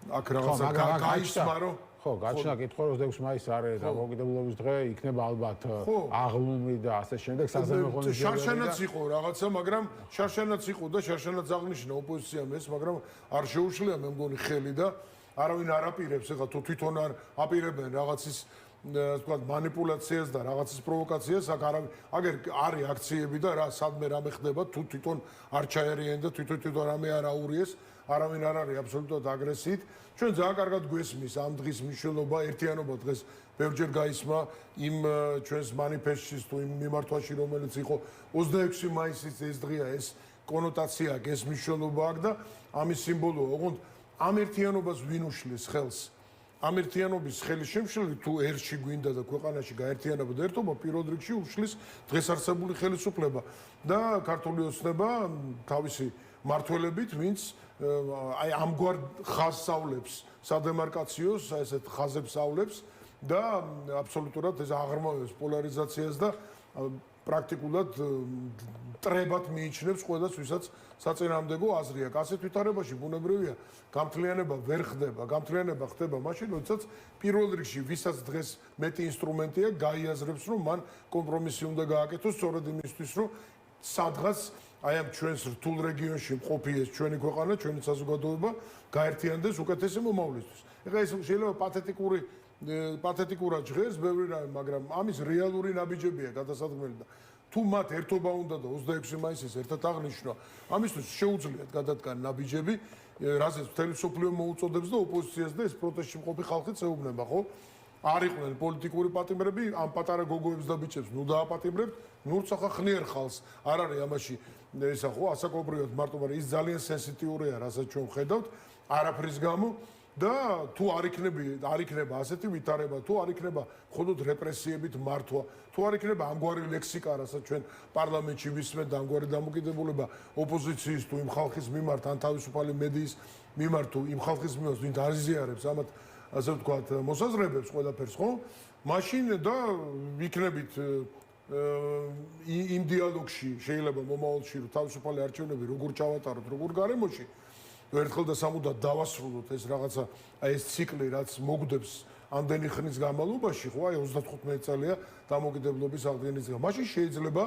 აქ რაღაცა გაიხსნა, ხო, გაჩვენა კითხვა, რომ 26 მაისი არის დამოუკიდებლობის დღე, იქნება ალბათ აღლუმი და ასე შემდეგ საზეიმო ღონისძიებები. შარშანაც იყო რაღაცა, მაგრამ შარშანაც იყო და შარშანაც აღნიშნა ოპოზიციამ ეს, მაგრამ არ შეუშლია მე მგონი ხელი და არავინ არ აპირებს, ეხლა თუ თვითონ არ აპირებენ რაღაცის ვთქვათ манипуляციას და რაღაცის პროვოკაციას, აგერ არის აქციები და რა სადმე რამე ხდება, თუ თვითონ არ ჩაერიან და თვითონ რამე არ აურიეს, არავინ არ არის აბსოლუტურად აგრესიით. ჩვენ ძალიან კარგად გვესმის ამ დღის მნიშვნელობა, ერთიანობა დღეს ბევრჯერ გაისმა იმ ჩვენს манифестში თუ იმ მიმართვაში, რომელიც იყო 26 მაისის ეს დღეა, ეს კონოტაცია აქვს, ეს მნიშვნელობა აქვს და ამის სიმბოლოა. ოღონდ ამ ერთიანობას ვინ უშლის ხელს? ამ ერთიანობის ხელის შემშლელი თუ ერთში გვინდა და ქვეყანაში გაერთიანება და ერთობა პირველ რიგში უშლის დღეს არსებული ხელისუფლება და ქართული ოცნება თავისი მართველებით, ვინც აი ამგვარ ხაზსავლებს, სადემარკაციოს, ესეთ ხაზებსავლებს და აბსოლუტურად ეს აღრმავებს პოლარიზაციას და პრაქტიკულად ტრებად მიიჩნევს ყველას, ვისაც საწინააღმდეგო აზრი აქვს. ასეთ ვითარებაში ბუნებრივია, გამთლიანება ვერ ხდება, გამთლიანება ხდება მაშინ, როდესაც პირველ რიგში ვისაც დღეს მეტი ინსტრუმენტი აქვს, გაიაზრებს, რომ მან კომპრომისი უნდა გააკეთოს სწორედ იმისთვის, რომ სადღაც აი ამ ჩვენს რთულ რეგიონში მყოფი ეს ჩვენი ქვეყანა, ჩვენი საზოგადოება გაერთიანდეს უკეთესი მომავლისთვის. ეხლა ეს შეიძლება პათეტიკურად ჟღერს ბევრი რამე, მაგრამ ამის რეალური ნაბიჯებია გადასადგმელი და თუ მათ ერთობა უნდა და 26 მაისის ერთად აღნიშნვა, ამისთვის შეუძლიათ გადადგან ნაბიჯები, რასაც მთელი სოფლიო მოუწოდებს და ოპოზიციას და ეს პროტესტში მყოფი ხალხიც ეუბნება, ხო? არ იყვნენ პოლიტიკური პატიმრები, ამ პატარა გოგოებს და ბიჭებს ნუ დააპატიმრებთ, ნურც ახლა ხნიერ ხალხს არ არის ამაში ესა ხო ასაკობრივად მარტო, მაგრამ ის ძალიან სენსიტიურია, რასაც ჩვენ ვხედავთ, არაფრის გამო და თუ არ იქნება ასეთი ვითარება, თუ არ იქნება მხოლოდ რეპრესიებით მართვა, თუ არ იქნება ამგვარი ლექსიკა, რასაც ჩვენ პარლამენტში ვისმენთ, ამგვარი დამოკიდებულება ოპოზიციის თუ იმ ხალხის მიმართ, ან თავისუფალი მედიის მიმართ თუ იმ ხალხის მიმართ, ვინც არ იზიარებს ამათ ასე ვთქვათ მოსაზრებებს ყველაფერს, ხო? მაშინ და ვიქნებით იმ დიალოგში შეიძლება მომავალში რომ თავისუფალი არჩევნები როგორ ჩავატაროთ, როგორ გარემოში ერთხელ და სამუდად დავასრულოთ ეს რაღაცა აი ეს ციკლი, რაც მოგდებს ამდენი ხნის განმავლობაში, ხო, აი 35 წელია დამოუკიდებლობის აღდგენის დღე. მაშინ შეიძლება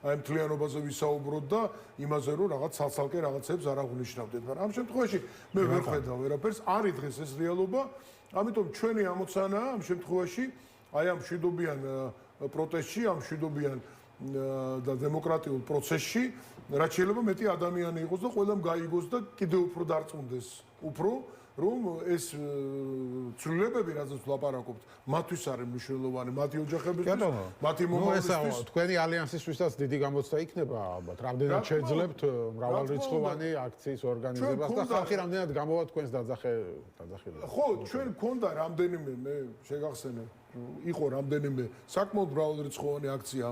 აი მთლიანობაზე ვისაუბროთ და იმაზე რომ რაღაც ცალ-ცალკე რაღაცებს არ აღნიშნავდეთ, მაგრამ ამ შემთხვევაში მე ვერ ხედავ ვერაფერს, არის დღეს ეს რეალობა, ამიტომ ჩვენი ამოცანაა ამ შემთხვევაში აი ამ მშვიდობიან პროტესტში, ამ მშვიდობიან და დემოკრატიულ პროცესში, რაც შეიძლება მეტი ადამიანი იყოს და ყველამ გაიგოს და კიდევ უფრო დარწმუნდეს, უფრო რომ ეს ცვლილებები, რაზეც ვლაპარაკობთ, მათთვის არის მნიშვნელოვანი, მათი ოჯახებისთვის, მათი მომავლისთვის. თქვენი ალიანსისთვისაც დიდი გამოცდა იქნება ალბათ. რამდენად შეძლებთ მრავალრიცხოვანი აქციის ორგანიზებას და ხალხი რამდენად გამოვა თქვენს დაძახილებას. ხო, ჩვენ გქონდა რამდენიმე, მე შეგახსენე, იყო რამდენიმე საკმაოდ მრავალრიცხოვანი აქცია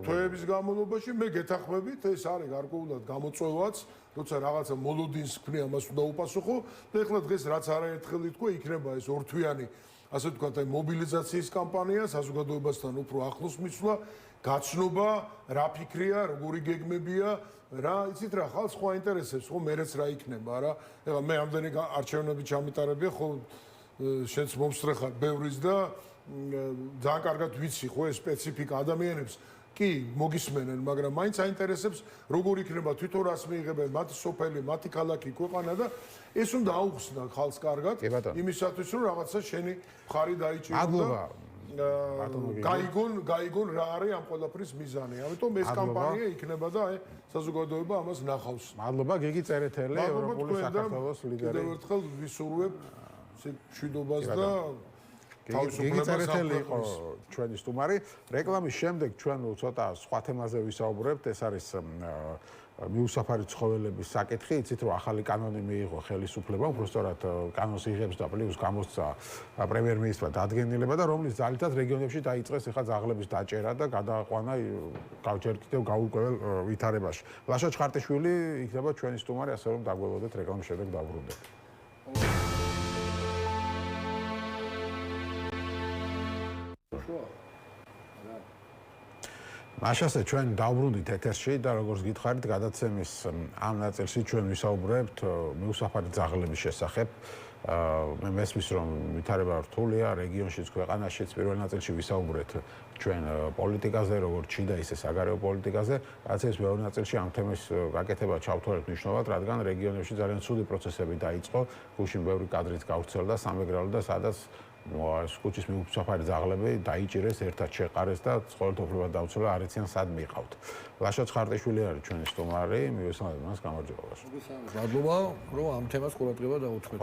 თვეების განმავლობაში მე გეთანხმებით ეს არის გარკვეულად გამოწვევაც როცა რაღაცა მოლოდინს ქმნი ამას უნდა უპასუხო და ეხლა დღეს რაც არაერთხელ ითქვა იქნება ეს ორთვიანი ასე ვთქვათ აი მობილიზაციის კამპანია საზოგადოებასთან უფრო ახლოს მისვლა გაცნობა რა ფიქრია როგორი გეგმებია რა იცით რა ხალხს ხო აინტერესებს ხო მერეც რა იქნება რა ეხლა მე ამდენი არჩევნები ჩამიტარებია ხო შენც მომსწრე ხარ ბევრის და ძალიან კარგად ვიცი ხო ეს სპეციფიკა ადამიანებს კი მოგისმენენ მაგრამ მაინც აინტერესებს როგორ იქნება თვითონ რას მიიღებენ მათი სოფელი მათი ქალაქი ქვეყანა და ეს უნდა აუხსნა ხალხს კარგად იმისათვის რომ რაღაცა შენი მხარი დაიჭირო გაიგონ რა არის ამ ყველაფრის მიზანი ამიტომ ეს კამპანია იქნება და აი საზოგადოება ამას ნახავს მადლობა გიგი წერეთელი ევროპული საქართველოს ლიდერი კიდევ ერთხელ ვისურვებ მშვიდობას და გიგი წერეთელი იყო ჩვენი სტუმარი რეკლამის შემდეგ ჩვენ ცოტა სხვა თემაზე ვისაუბრებთ ეს არის მიუსაფარი ცხოველების საკითხი იცით რომ ახალი კანონი მიიღო ხელისუფლებამ უბრალოდ კანონს იღებს და პლუს გამოსცა პრემიერ-მინისტრმა დადგენილება და რომლის ძალითაც რეგიონებში დაიწყეს ახლა ძაღლების დაჭერა და გადააყვანა ჯერ კიდევ გაურკვეველ ვითარებაში ლაშა ჩხარტიშვილი იქნება ჩვენი სტუმარი ასე რომ დაგველოდეთ რეკლამის შემდეგ დავბრუნდეთ მაშასე ჩვენ დავბრუნდით ეთერში და როგორც გითხარით გადაცემის ამ ნაწილში ჩვენ ვისაუბრებთ მიუსაფარი ძაღლების შესახებ მე მესმის რომ ვითარება რთულია რეგიონშიც ქვეყანაშიც პირველ ნაწილში ვისაუბრეთ ჩვენ პოლიტიკაზე როგორც შიდა ისე საგარეო პოლიტიკაზე რაც ეს მეორე ნაწილში ამ თემის გაკეთება ჩავთვალეთ მნიშვნელოვნად რადგან რეგიონებში ძალიან ცუდი პროცესები დაიწყო გუშინ ბევრი კადრიც გავრცელდა სამეგრელო და სადაც სკუჩის მიუსაფარი ძაღლები დაიჭირეს ერთად შეყარეს და ცხოველთოფლებად დაუცვლა არ იციან სად მიყავთ. ლაშა ჩხარტიშვილი არის ჩვენი სტუმარი, მივესალმებით მას გამარჯობა. მადლობა, რომ ამ თემას ყურადღება დაუთმეთ.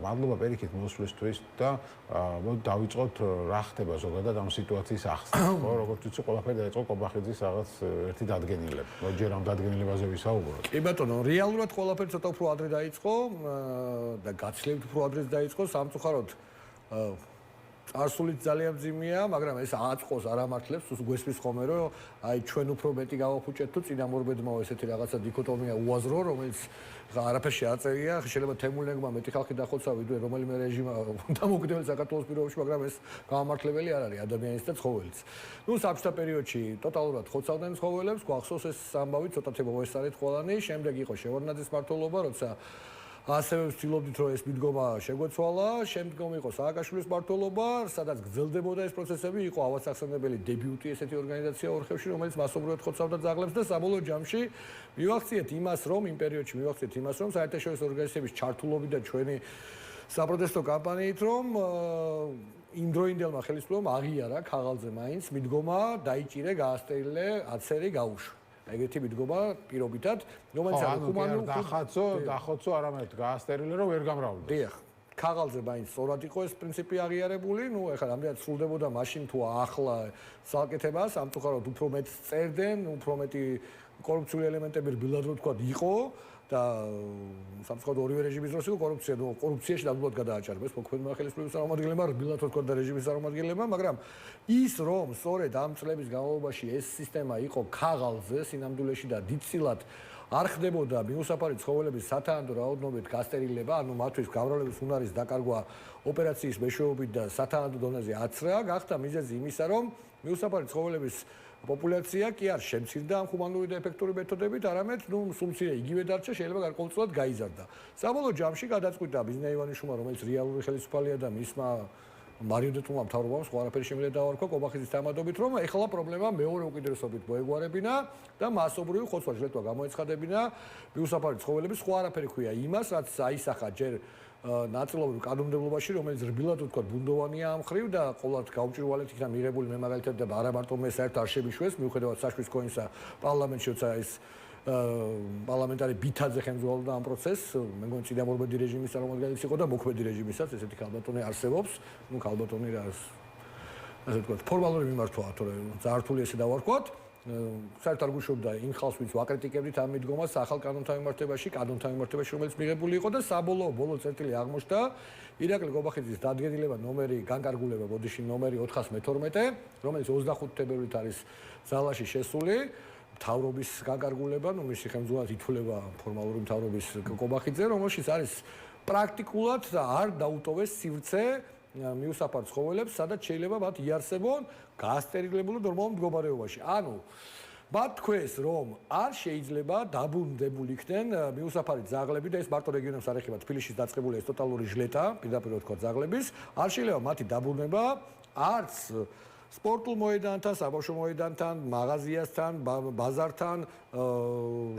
მადლობა პირიქით მოსვლისთვის და დავიწყოთ რა ხდება ზოგადად ამ სიტუაციის ახსნა. ხო, როგორც ვიცი, ყველაფერი დაიწყო კობახიძის რაღაც ერთი დადგენილება. ჯერ ამ დადგენილებაზე ვისაუბროთ. კი ბატონო, რეალურად ყველაფერი ცოტა უფრო ადრე დაიწყო და გაცილებით უფრო ადრე დაიწყო სამწუხაროდ წარსულით ძალიან მძიმეა, მაგრამ ეს აწყოს არ ამართლებს, გვესმის ხოლმე რომ აი ჩვენ უფრო მეტი გავახუჭეთ თუ წინამორბედმო ესეთი რაღაცა დიქოტომია უაზრო, რომელიც არაფერში აწერია, შეიძლება თემულენგმა მეტი ხალხი დახოცა ვიდრე რომელიმე რეჟიმა დამოუკიდებელი საქართველოს პირობებში, მაგრამ ეს გამართლებელი არ არის ადამიანის და ცხოველის. ნუ საბჭოთა პერიოდში ტოტალურად ხოცავდნენ ცხოველებს, გვახსოვს ეს ამბავი ცოტათი მოესწარით ყველანი, შემდეგ იყო შევარდნაძის მმართველობა, როცა ასევე ვცდილობდით რომ ეს მიდგომა შეგვეცვალა, შემდგომ იყო სააკაშვილის მმართველობა, სადაც გრძელდებოდა ეს პროცესები, იყო ავადსახსენებელი დებიუტი ესეთი ორგანიზაცია ორხევში, რომელიც მასობრივად ხოცავდა ძაღლებს და საბოლოო ჯამში მივახციეთ იმას, რომ იმ პერიოდში მივახციეთ იმას, რომ საერთაშორისო ორგანიზაციების ჩართულობით და ჩვენი საპროტესტო კამპანიით, რომ იმდროინდელმა ხელისუფლებამ აღიარა ქაღალდზე მაინც მიდგომა, დაიჭირე, გაასტერილე, აცერი, გაუშვა. ეგეთი მიდგომა პირობითად, რომელიც არის ჰუმანური დახოცო არამედ გაასტერილე რომ ვერ გამრავლდეს. დიახ. ქაღალდზე მაინც სწორად იყო ეს პრინციპი აღიარებული, ნუ ეხლა რამდენად სრულდებოდა მაშინ თუ ახლა საკეთება, სამწუხაროდ უფრო მეტ წერდნენ, უფრო მეტი კორუფციული ელემენტები რბილად რო თქვა იყო და სამწუხაროდ ორივე რეჟიმის დროს იყო კორუფცია, ნუ კორუფციაში ნამდვილად გადააჭარბეს მოქმედმა ხელისუფლების წარმომადგენლებმა, რბილად რო თქვა და რეჟიმის წარმომადგენლებმა, მაგრამ ის რომ სწორედ ამ წლების განმავლობაში ეს სისტემა იყო ქაღალდზე სინამდვილეში და დიდწილად არ ხდებოდა მიუსაფარი ცხოველების სათანადო რაოდენობით გასტერილება, ანუ მათთვის გამრავლების უნარის დაკარგვა ოპერაციის მეშვეობით და სათანადო დონეზე აცრა, გახდა მიზეზი იმისა, რომ მიუსაფარი ცხოველების პოპულაცია კი არ შემცირდა ამ ჰუმანური და ეფექტური მეთოდებით, არამედ სულ მცირე იგივე დარჩა, შეიძლება გარკვეულწილად გაიზარდა. საბოლოო ჯამში გადაწყვიტა ბიზნეს ივანიშვილმა, რომელიც რეალური ხელისუფალია და მისმა მარიონეტულმა მთავრობამ სხვა არაფერი შემიძლია დაარქვა კობახიძის თამადობით, რომ ეხლა პრობლემა მეორე უკიდურესობით მოეგვარებინა და მასობრივი ხოცვა ჟლეტვა გამოეცხადებინა მიუსაფარი ცხოველების სხვა არაფერი ქვია იმას, რაც აისახა ჯერ ნაწილობრივ კანონმდებლობაში, რომელიც რბილად ვთქვათ ბუნდოვანია ამ ხრივ და ყოველთ გაუჭირვალეთ იქნა მიღებული მე მაგალითად და არა მარტო მე საერთოდ არ შემიშვეს მიუხედავად საშვის კოინსა პარლამენტში როცა ეს პარლამენტარი ბითაძე ხელმძღვანელობდა ამ პროცესს, მე მგონი წინამორბედი რეჟიმის წარმომადგენლიც იყო და მოქმედი რეჟიმისაც ესეთი ქალბატონი არსებობს, ნუ ქალბატონი რა ასე ვთქვათ, ფორმალური მიმართვაა, თორე ძალიან რთული ესე დავარქვათ. საერთოდ არ გუშობდა იმ ხალხს, ვინც ვაკრიტიკებდით ამ მიდგომას ახალ კანონთან მიმართებაში, რომელიც მიღებული იყო და საბოლოო ბოლო წერტილი აღმოჩნდა ირაკლი გობახიძის დადგენილება ნომერი განკარგულება ბოდიში ნომერი 412, რომელიც 25 თებერვლით არის ზალაში შესული. მთავრობის განკარგულება, მისი ხელმძღვანელად ითვლება ფორმალური მთავრობის გობახიძე, რომელშიც არის პრაქტიკულად და არ დაუტოვეს სივრცე მიუსაფარ ცხოველებს, სადაც შეიძლება მათ იარსებონ გასტერილებული ნორმალურ მდგომარეობაში. ანუ მათ თქვეს, რომ არ შეიძლება დაბრუნდებული იქნენ მიუსაფარი ძაღლები და ეს მარტო რეგიონებს არ ეხება, თბილისში დაწყებული ეს ტოტალური ჟლეტა, პირდაპირ ვთქვა ძაღლების, არ შეიძლება მათი დაბრუნება არც სპორტულ მოედანთან, საბავშვო მოედანთან, მაღაზიასთან, ბაზართან,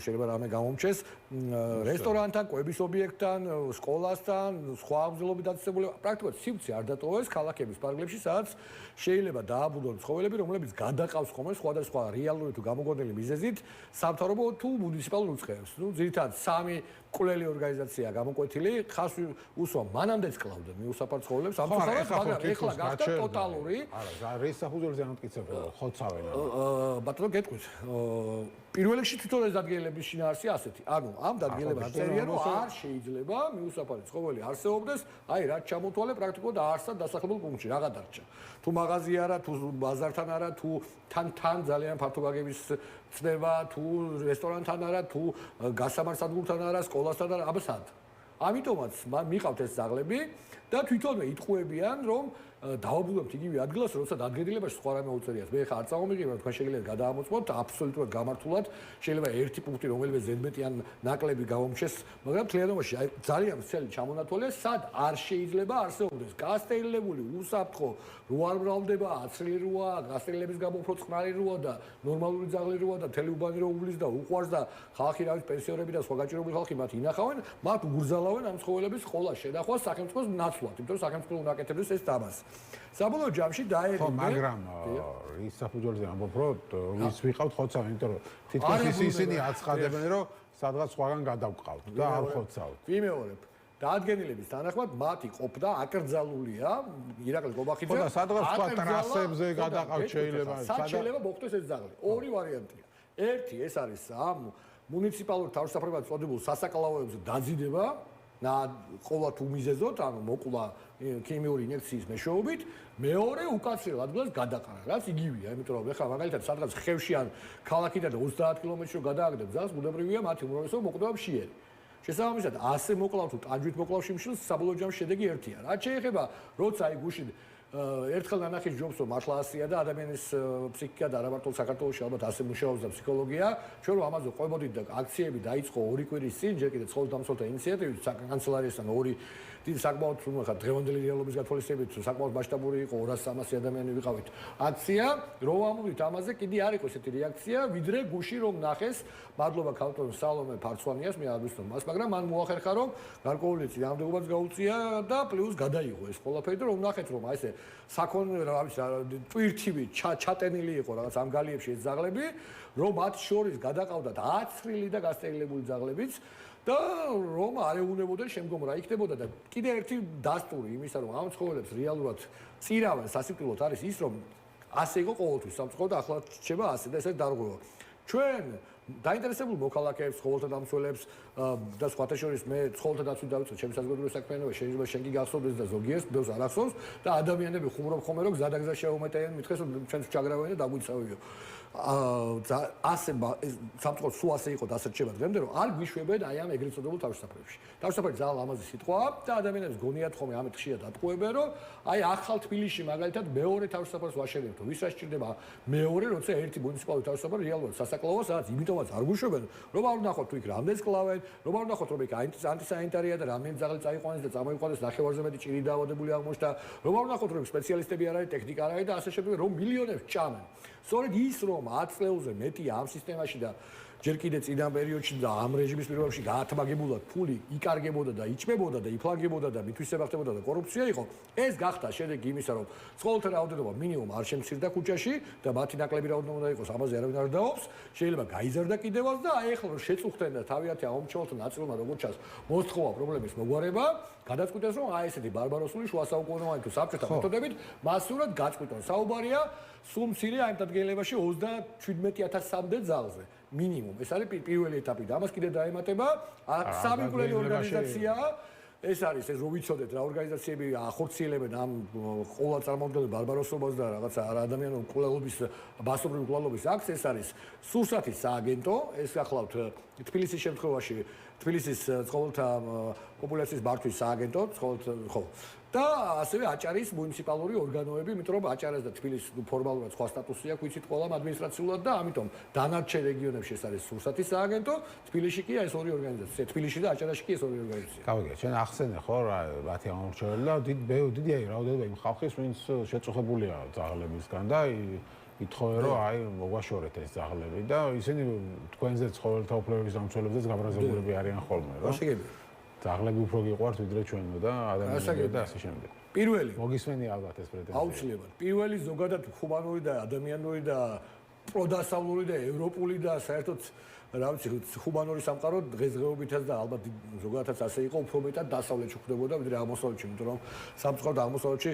შეიძლება რამე გამომჩეს, რესტორანთან, კვების ობიექტთან, სკოლასთან, სხვა აღზრდობით დაწესებული, პრაქტიკულად სივრცე არ დატოვეს ქალაქების პარკლებში, სადაც შეიძლება დააბრუნონ ცხოველები, რომლებიც გადაყავს ხოლმე სხვადასხვა რეალური თუ გამოგონილი მიზეზით სამთავრობო თუ მუნიციპალურ უწყებებს. ძირითადად სამი კვლელი ორგანიზაცია გამოკვეთილი, ხას უსვა მანამდეც კლავდნენ მიუსაფარ ცხოველებს, მაგრამ ეხლა გახდა ტოტალური. არა, რის საფუძველზე ამტკიცებდა ხოცავენ. ბატონო გეტყვით. პირველ რიგში თვითონ ეს დადგენილების შინაარსი ასეთი. ანუ ამ დადგენილებას წერია, რომ არ შეიძლება მიუსაფარი ცხოველი არსებობდეს, აი რაც ჩამოთვალე პრაქტიკულად არსად დასახლებულ პუნქტში, რაღა დარჩა. თუ მაღაზია არა, თუ ბაზართან არა, თუ თან ძალიან ფართო გაგების ცნება, თუ რესტორანთან არა, თუ გასამართსადგურთან არა, სკოლასთან არა, აბა სად? ამიტომაც მიყავთ ეს ძაღლები და თვითონვე იტყუებიან, რომ დავაბრუნებთ იგივე ადგილას, როცა დადგენილებაში სხვა რამე უწერიათ. მე ხა არ წამომიღებ, თქვენ შეგიძლიათ გადაამოწმოთ აბსოლუტურად გამართულად, შეიძლება ერთი პუნქტი რომელიმე ზედმეტი ან ნაკლები გავომჩეს, მაგრამ თლიანობაში აი ძალიან მცელი ჩამონათვალე, სად არ შეიძლება არსებობდეს გასტერილებული, უსაფრთხო, რო არ მრავლდება, აცრილი როა, გასტერილების გამო უფრო წყნარი როა და ნორმალური ძაღლი როა და მთელი უბანი რო უვლის და უყვარს და ხალხი რა ვიცი პენსიონერები და სხვა გაჭირებული ხალხი მათ ინახავენ, მათ უგრძალავენ ამ ცხოველების ყოლა შედახვა სახელმწიფოს ნაცვლად, იმიტომ რომ სახელმწიფო უნაკეთებს ეს დამას. საბოლოო ჯამში დაერიგე. ხო, მაგრამ ის საფუძველზე ამბობ, რომ ვის ვიყავთ ხოცავენ, იმიტომ რომ თითქოს ისინი აცხადებენ, რომ სადღაც სხვაგან გადავყავთ და არ ხოცავთ. ვიმეორებ. დაადგენილების თანახმად მათი ყოფნა აკრძალულია ირაკლი გობახიძე. ხო და სადღაც სხვა ტრასებზე გადაყავთ შეიძლება. სად შეიძლება მოხდეს ეს ძაღლი? ორი ვარიანტია. ერთი ეს არის ამ მუნიციპალურ თავშესაფრებად წოდებულ სასაკლაოებზე დაძიდება ყოლა თუ მიზეზოთ, ანუ მოკვლა ქიმიური ინიექციის მეშვეობით, მეორე უკაცრიელ ადგილას გადაყარა, რაც იგივეა, იმიტომ რომ ეხლა მაგალითად სადღაც ხევში ან ქალაქიდან 30 კილომეტრში რო გადააგდებ ძაღლს, ბუნებრივია მათი უმრავლესობა მოკვდება მშიერი. შესაბამისად, ასე მოკლავ თუ ტანჯვით მოკლავ შიმშილს, საბოლოო ჯამში შედეგი ერთია. რაც შეეხება, როცა აი გუშინ ერთხელ ნანახის ჯობს რომ მართლა ასია და ადამიანის ფსიქიკა და არა მარტო საქართველოში ალბათ ასე მუშაობს და ფსიქოლოგია, ჩვენ რომ ამაზე ყვებოდით და აქციები დაიწყო 2 კვირის წინ, ჯერ კიდევ ცხოველდამცველთა ინიციატივით, კანცელარიასთან 2 დიდი საკმაოდ ხა დღევანდელი რეალობის გათვალისწინებით საკმაოდ მასშტაბური იყო 200-300 ადამიანი ვიყავით აქცია, რომ ამბობთ ამაზე კიდე არ იყო ესეთი რეაქცია, ვიდრე გუში რომ ნახეს, მადლობა ქალბატონ სალომე ფარცვანიას, მე არ ვიცნობ მას, მაგრამ მან მოახერხა რომ გარკვეული წინააღმდეგობაც გაუწია და პლუს გადაიღო ეს ყველაფერი და რომ ნახეთ რომ აი ესე საქონლო რა ვიცი ტვირთივი ჩატენილი იყო რაღაც ამ გალიებში ეს ძაღლები, რომ მათ შორის გადაყავდათ აცრილი და გასტერილებული ძაღლებიც და რომ არ ეუნებოდნენ შემდგომ რა იქნებოდა და კიდე ერთი დასტური იმისა რომ ამ ცხოველებს რეალურად წირავენ სასიკვდილოდ არის ის რომ ასე იყო ყოველთვის სამწუხაროდ და ახლა რჩება ასე და ესე დარღვევა ჩვენ დაინტერესებულ მოქალაქეებს, ცხოველთა დამცველებს და სხვათა შორის მე ცხოველთა დაცვით დავიწყე ჩემი საზოგადოებრივი საქმიანობა, შეიძლება შენ კი გახსოვდეს და ზოგიერთს ბევრს არ ახსოვს და ადამიანები ხუმრობ ხოლმე რომ გზადაგზა შეუმეტენ, მითხეს რომ ჩვენს ჩაგრავენ და დაგვიცავიო. ასე სამწუხაროდ სულ ასე იყო დასრჩება დღემდე რომ არ გვიშვებენ აი ამ ეგრეთ წოდებულ თავშესაფრებში. თავშესაფრები ძალიან ლამაზი სიტყვაა და ადამიანებს გონიათ ხოლმე ამით ხშირად ატყუებენ რომ აი ახალ თბილისში მაგალითად მეორე თავშესაფრს ვაშენებთ. ვის რასჭირდება მეორე როცა ერთი მუნიციპალური თავშესაფრი რეალურად სასაკლაოა, სადაც იმიტომაც არ გვიშვებენ რომ არ ვნახოთ თუ იქ რამდენს კლავენ, რომ არ ვნახოთ რომ იქ ანტისანიტარია და რამდენი ძაღლი წაიყვანეს და წამოიყვანეს ნახევარზე მეტი ჭირი დაავადებული აღმოჩნდა, რომ არ ვნახოთ რომ სპეციალისტები არ არის, ტექნიკა არ არის და ასე შემდეგ რომ მილიონებს ჭამენ. სწორედ ის რომ 10 წელზე მეტია ამ სისტემაში და ჯერ კიდე წინა პერიოდში და ამ რეჟიმის პირობებში გაათმაგებულად ფული იკარგებოდა და იჭმებოდა და იფლანგებოდა და მითვისება ხდებოდა და კორუფცია იყო, ეს გახდა შედეგი იმისა, რომ ცხოველთა რაოდენობა მინიმუმ არ შემცირდა ქუჩაში და მათი ნაკლები რაოდენობა უნდა იყოს, ამაზე არავინ არ დაობს, შეიძლება გაიზარდა კიდევაც და აი ახლა რომ შეწუხდნენ და თავიანთი აუმჩეულთა ნაწილმა როგორც ჩანს მოსთხოვა პრობლემის მოგვარება, გადაწყვიტეს რომ აი ესეთი ბარბაროსული შუა საუკუნოვანი თუ საბჭოთა მეთოდებით მასურად გაწყვიტონ. საუბარია სულ მცირე აი დადგენილებაში 37000-მდე ძალზე მინიმუმ. ეს არის პირველი ეტაპი და ამას კიდე დაემატება სამი კვლელი ორგანიზაციაა. ეს არის ეს რო ვიცოდეთ რა ორგანიზაციები ახორციელებენ ამ ყოველ წარმომადგენელ ბარბაროსობას და რაღაცა ადამიანური კვლელობის ბასობრივი კვლელობის აქს. ეს არის სურსათის სააგენტო, ეს ახლავთ თბილისის შემთხვევაში თბილისის ცხოველთა პოპულაციის მართვის სააგენტო, ხო. და ასევე აჭარის მუნიციპალური ორგანოები, იმიტომ რომ აჭარას და თბილისს ფორმალურად სხვა სტატუსი აქვს, ვიცით ყველამ ადმინისტრაციულად და ამიტომ დანარჩენ რეგიონებში ეს არის სურსათის სააგენტო, თბილისში კი ეს ორი ორგანიზაცია, თბილისში და აჭარაში კი ეს ორი ორგანიზაცია. გავიგე, ჩვენ ახსენე ხო რა მათი ამორჩეველი და დიდია რაოდენობა იმ ხალხის, ვინც შეწუხებულია ძაღლებისგან და ითხოვენ რომ აი მოგვაშორეთ ეს ძაღლები და ისინი თქვენზე ცხოველთა უფლებების დამცველებზეც გაბრაზებულები არიან ხოლმე რა. ძაღლები უფრო გიყვართ ვიდრე ჩვენო და ადამიანები და ასე შემდეგ. პირველი მოგისმენი ალბათ ეს პრეტენზია. აუცილებლად. პირველი ზოგადად ჰუმანური და ადამიანური და პროდასავლური და ევროპული და საერთოდ რა ვიცი ჰუმანური სამყარო დღესდღეობითაც და ალბათ ზოგადადაც ასე იყო უფრო მეტად დასავლეთში ხდებოდა ვიდრე აღმოსავლეთში, იმიტომ რომ სამწუხაროდ აღმოსავლეთში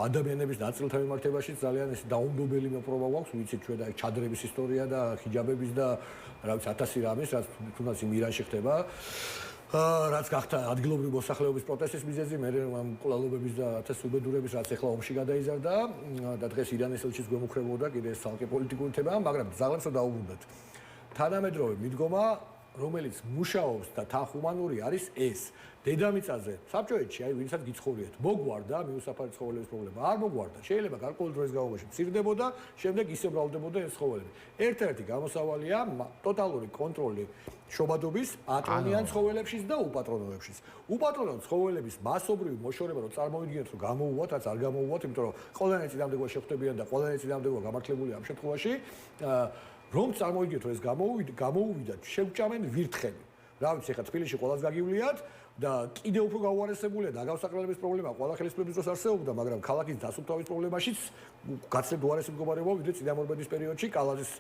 ადამიანების ნაწილთა მიმართებაში ძალიან ეს დაუნდობელი მოპყრობა გვაქვს, ვიცით ჩვენ და ჩადრების ისტორია და ჰიჯაბების და რა ვიცი 1000 რამის, რაც თუნდაც იმ ირანში ხდება. რაც გახდა ადგილობრივი მოსახლეობის პროტესტის მიზეზი, მე ამ კვლავებების და ათასუბედურების რაც ახლა ომში გადაიზარდა და დღეს ირანის ელჩის გვემუქრებოდა კიდე ეს ცალკე პოლიტიკური თემაა, მაგრამ ძაღლებს რა დაუბრუნდათ. თანამედროვე მიდგომა, რომელიც მუშაობს და თანხუმანური არის ეს. დედამიწაზე, საბჭოეთში, აი ვინცაც გიცხოვრიათ, მოგვარდა მიუსაფარი ცხოველების პრობლემა. არ მოგვარდა. შეიძლება გარკვეული დროის განმავლობაში მცირდებოდა, შემდეგ ისე მრავლდებოდა ეს ცხოველები. ერთ-ერთი გამოსავალია ტოტალური კონტროლი შობადობის პატრონიან ცხოველებშიც და უპატრონოებშიც. უპატრონო ცხოველების მასობრივი მოშორება რომ წარმოვიდგინოთ რომ გამოუვათ, რაც არ გამოუვათ, იმიტომ რომ ყველანი წინამდებობა შეხვდებიან და ყველანი წინამდებობა გამართლებულია ამ შემთხვევაში, რომ წარმოვიდგინოთ რომ ეს გამოუვიდა, შევჭამენ ვირთხები. რა ვიცი, ხა თბილისში ყველას გაგივლიათ და კიდევ უფრო გაუარესებულია და გასაყრელების პრობლემა ყველა ხელისუფლების დროს არსებობდა, მაგრამ ქალაქის დასუფთავის პრობლემაშიც გაცილებით უარესი მდგომარეობა ვიდრე წინამორბედის პერიოდში კალაზის